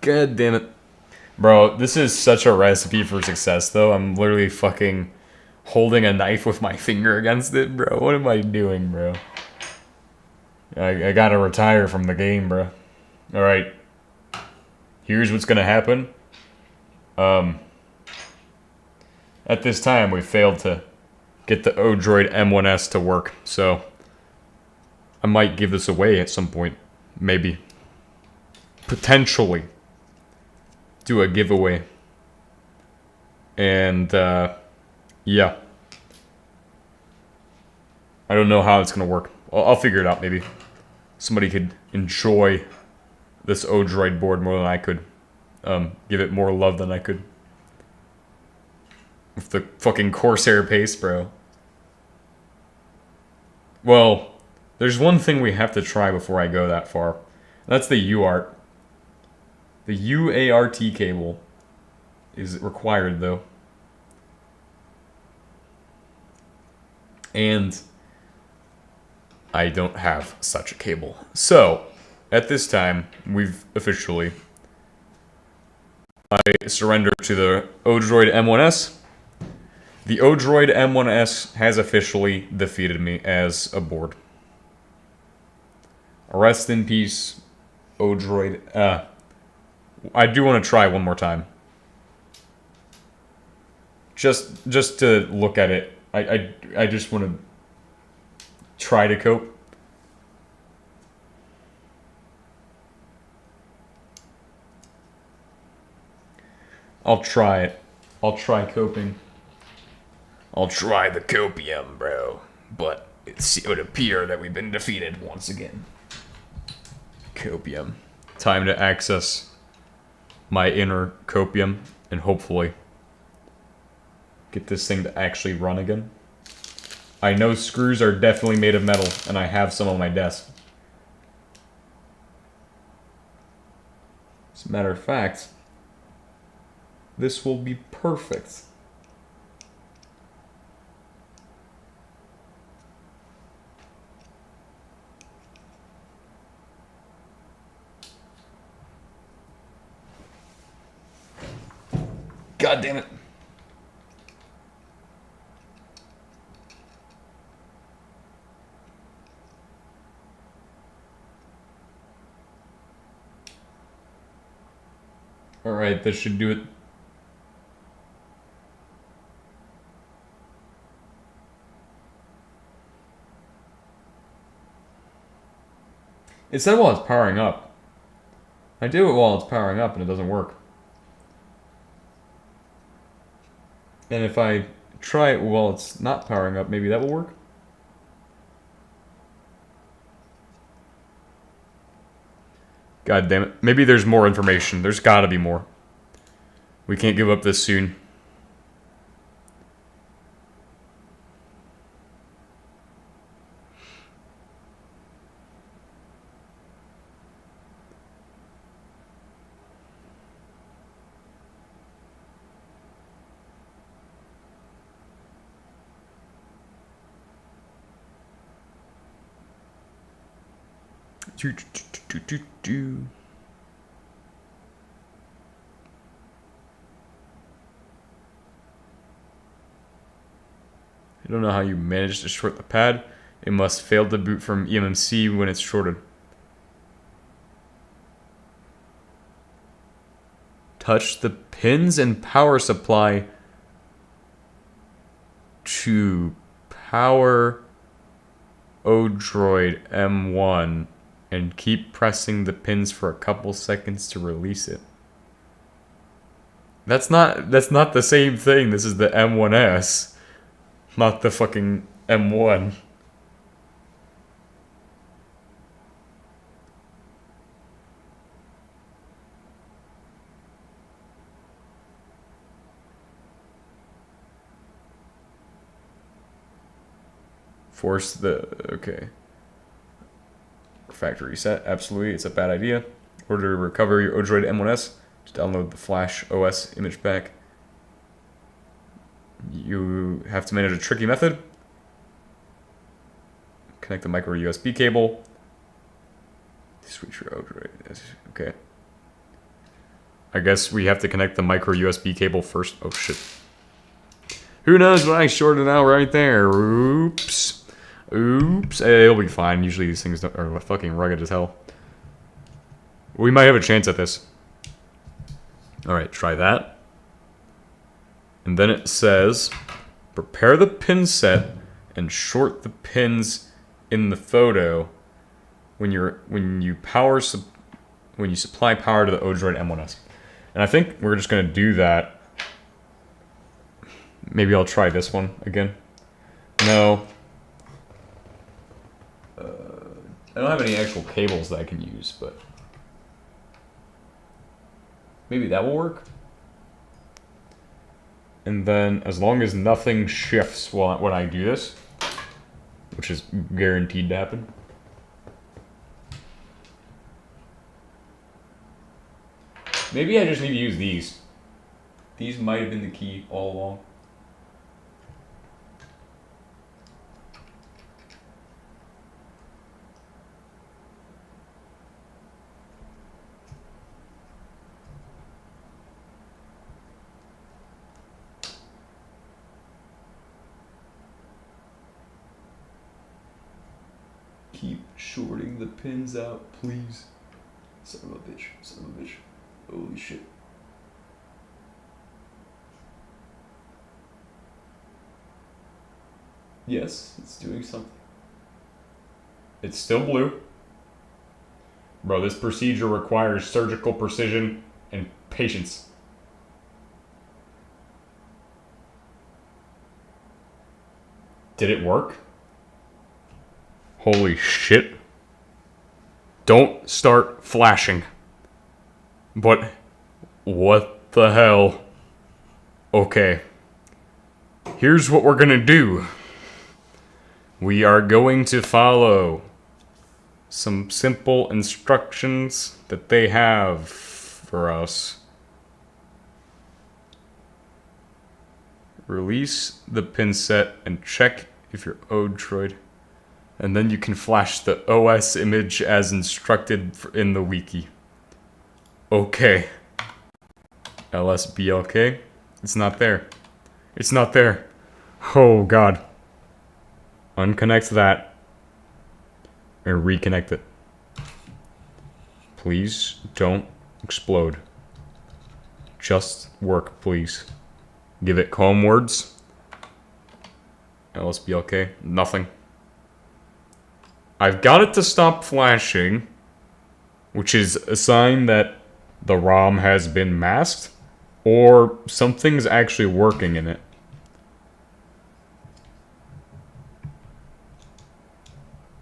God damn it. Bro, this is such a recipe for success, though. I'm literally fucking holding a knife with my finger against it, bro. What am I doing, bro? I gotta retire from the game, bro. Alright. Here's what's gonna happen. At this time, we failed to get the Odroid M1S to work, so... I might give this away at some point. Maybe. Potentially. Do a giveaway. And, yeah. I don't know how it's gonna work. I'll figure it out, maybe. Somebody could enjoy this Odroid board more than I could. Give it more love than I could. With the fucking Corsair pace, bro. Well... There's one thing we have to try before I go that far. That's the UART. The UART cable is required, though. And I don't have such a cable. So, at this time, we've officially... I surrender to the Odroid M1S. The Odroid M1S has officially defeated me as a board. Rest in peace, Odroid. I do want to try one more time. Just to look at it. I just want to try to cope. I'll try it. I'll try coping. I'll try the copium, bro. But it would appear that we've been defeated once again. Copium. Time to access my inner copium and hopefully get this thing to actually run again. I know screws are definitely made of metal and I have some on my desk. As a matter of fact, this will be perfect. God damn it. Alright, this should do it. It said while it's powering up. I do it while it's powering up and it doesn't work. And if I try it while it's not powering up, maybe that will work? God damn it. Maybe there's more information. There's gotta be more. We can't give up this soon. I don't know how you managed to short the pad. It must fail to boot from eMMC when it's shorted. Touch the pins and power supply to power Odroid M1 and keep pressing the pins for a couple seconds to release it. That's not the same thing. This is the M1S, not the fucking M1. Force the... okay. Factory reset. Absolutely, it's a bad idea. In order to recover your Odroid M1S, just download the Flash OS image pack. You have to manage a tricky method. Connect the micro USB cable. Switch your Odroid. Okay. I guess we have to connect the micro USB cable first. Oh shit. Who knows what I shorted out right there? Oops. Oops. It'll be fine. Usually these things are fucking rugged as hell. We might have a chance at this. Alright, try that. And then it says, prepare the pin set and short the pins in the photo when you supply power to the Odroid M1S. And I think we're just gonna do that. Maybe I'll try this one again. No. I don't have any actual cables that I can use, but maybe that will work. And then, as long as nothing shifts when I do this, which is guaranteed to happen. Maybe I just need to use these. These might have been the key all along. Keep shorting the pins out, please. Son of a bitch. Son of a bitch. Holy shit. Yes, it's doing something. It's still blue. Bro, this procedure requires surgical precision and patience. Did it work? Holy shit. Don't start flashing. But what the hell? Okay. Here's what we're gonna do. We are going to follow some simple instructions that they have for us. Release the pin set and check if your Odroid... And then you can flash the OS image as instructed in the wiki. Okay. LSBLK. It's not there. It's not there. Oh, God. Unconnect that. And reconnect it. Please don't explode. Just work, please. Give it calm words. LSBLK. Nothing. I've got it to stop flashing, which is a sign that the ROM has been masked, or something's actually working in it.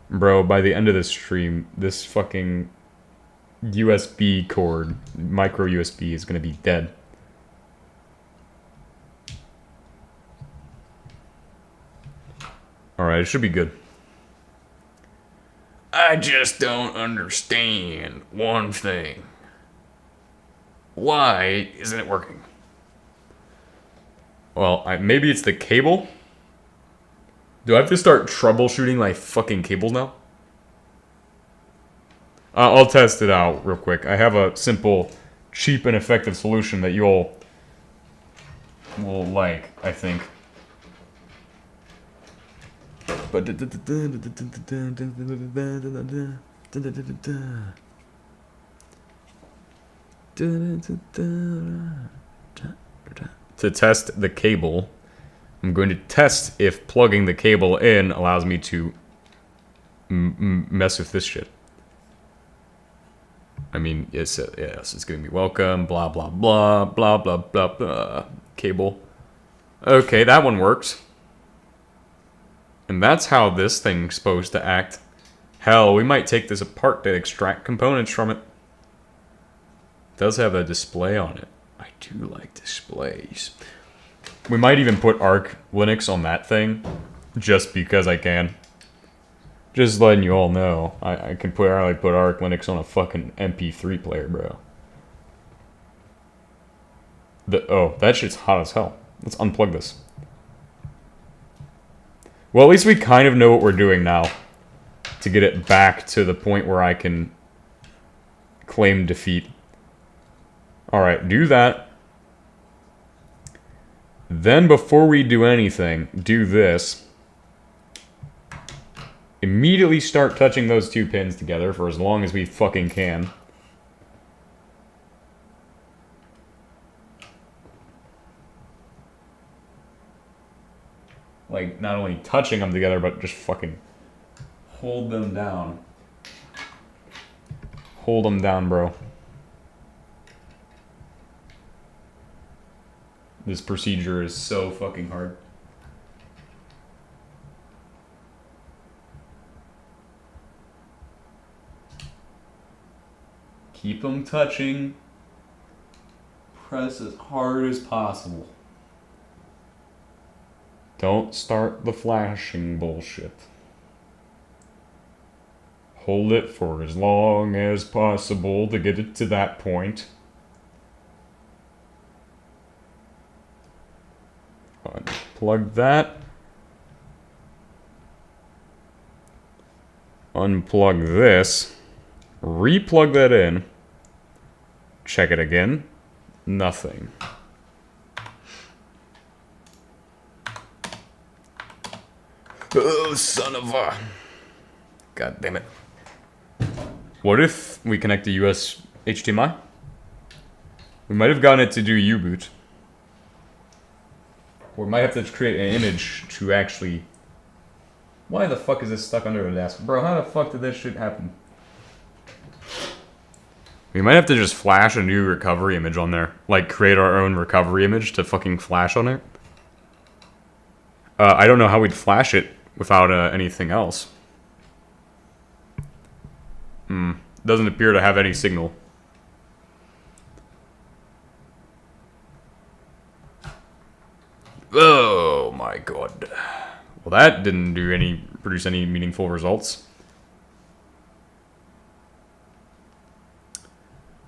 Bro, by the end of this stream, this fucking USB cord, micro USB, is gonna be dead. Alright, it should be good. I just don't understand one thing. Why isn't it working? Well, maybe it's the cable? Do I have to start troubleshooting my fucking cables now? I'll test it out real quick. I have a simple, cheap, and effective solution that you'll will like, I think. To test the cable, I'm going to test if plugging the cable in allows me to mess with this shit. I mean, yes, it's giving me welcome, blah, blah, blah, blah, blah, blah, blah, cable. Okay, that one works. And that's how this thing's supposed to act. Hell, we might take this apart to extract components from it. It does have a display on it. I do like displays. We might even put Arch Linux on that thing, just because I can. Just letting you all know, I can put Arch Linux on a fucking MP3 player, bro. Oh, that shit's hot as hell. Let's unplug this. Well, at least we kind of know what we're doing now to get it back to the point where I can claim defeat. Alright, do that. Then before we do anything, do this. Immediately start touching those two pins together for as long as we fucking can. Like, not only touching them together, but just fucking hold them down. Hold them down, bro. This procedure is so fucking hard. Keep them touching. Press as hard as possible. Don't start the flashing bullshit. Hold it for as long as possible to get it to that point. Unplug that. Unplug this. Replug that in. Check it again. Nothing. Oh, son of a... God damn it. What if we connect to US HDMI? We might have gotten it to do U-boot. We might have to create an image to actually... Why the fuck is this stuck under the desk? Bro, how the fuck did this shit happen? We might have to just flash a new recovery image on there. Like, create our own recovery image to fucking flash on it. I don't know how we'd flash it without anything else. Doesn't appear to have any signal. Oh my god. Well, that didn't produce any meaningful results.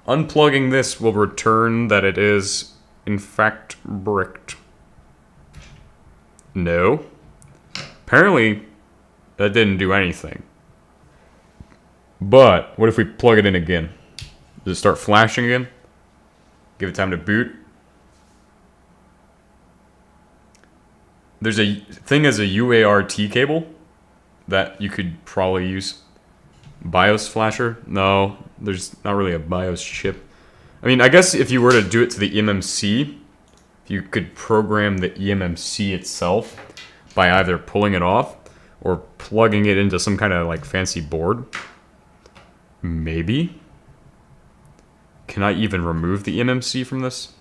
Unplugging this will return that it is, in fact, bricked. No. Apparently, that didn't do anything. But, what if we plug it in again? Does it start flashing again? Give it time to boot? There's a thing as a UART cable that you could probably use. BIOS flasher? No, there's not really a BIOS chip. I mean, I guess if you were to do it to the eMMC, you could program the eMMC itself by either pulling it off or plugging it into some kind of like fancy board. Maybe. Can I even remove the eMMC from this?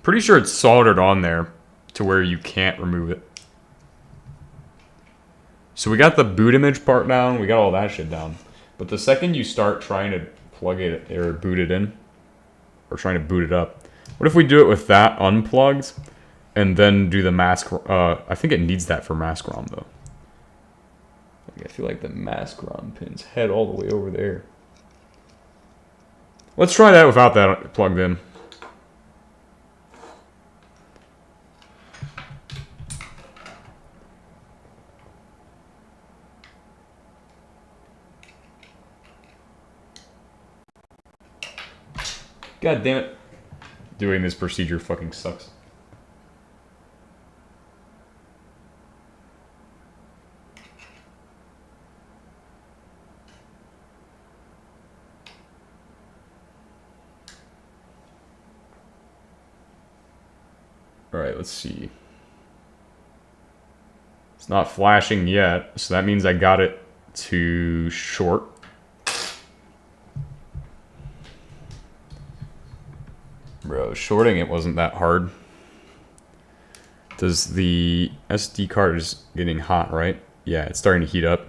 Pretty sure it's soldered on there to where you can't remove it. So we got the boot image part down, we got all that shit down. But the second you start trying to plug it or boot it in, or trying to boot it up, what if we do it with that unplugged, and then do the mask, I think it needs that for mask ROM though. I feel like the mask ROM pins head all the way over there. Let's try that without that plugged in. God damn it. Doing this procedure fucking sucks. Alright, let's see. It's not flashing yet, so that means I got it to short. Bro, shorting it wasn't that hard. Does the SD card is getting hot, right? Yeah, it's starting to heat up.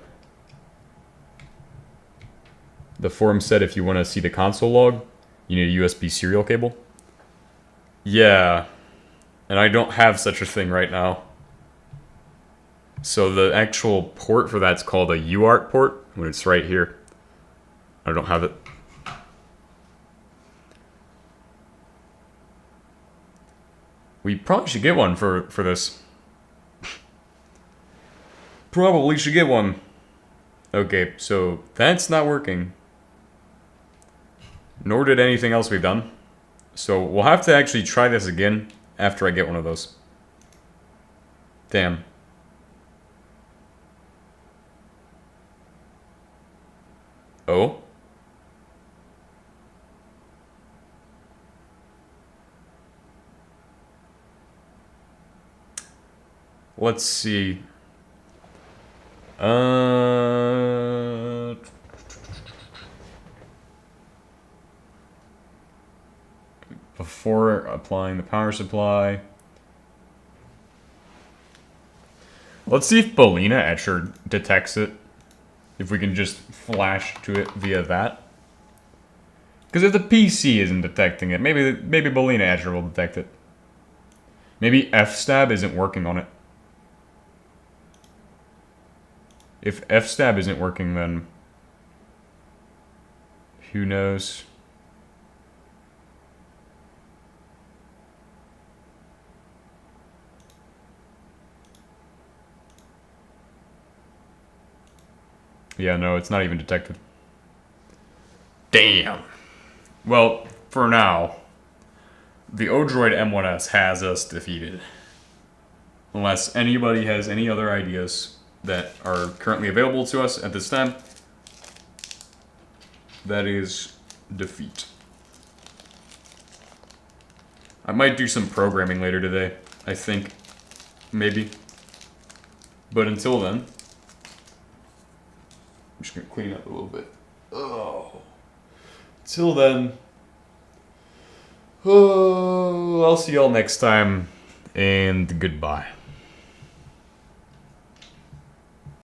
The forum said if you want to see the console log, you need a USB serial cable. Yeah, and I don't have such a thing right now. So the actual port for that's called a UART port, when it's right here. I don't have it. We probably should get one for this. Probably should get one. Okay, so that's not working. Nor did anything else we've done. So we'll have to actually try this again after I get one of those. Damn. Oh? Let's see. Before applying the power supply. Let's see if Belina Etcher detects it. If we can just flash to it via that. Because if the PC isn't detecting it, maybe Belina Etcher will detect it. Maybe FSTAB isn't working on it. If FSTAB isn't working, then who knows? Yeah, no, it's not even detected. Damn. Well, for now, the Odroid M1S has us defeated. Unless anybody has any other ideas that are currently available to us at this time, that is defeat. I might do some programming later today, I think. Maybe. But until then, I'm just gonna clean up a little bit. Oh. Till then, oh, I'll see y'all next time, and goodbye.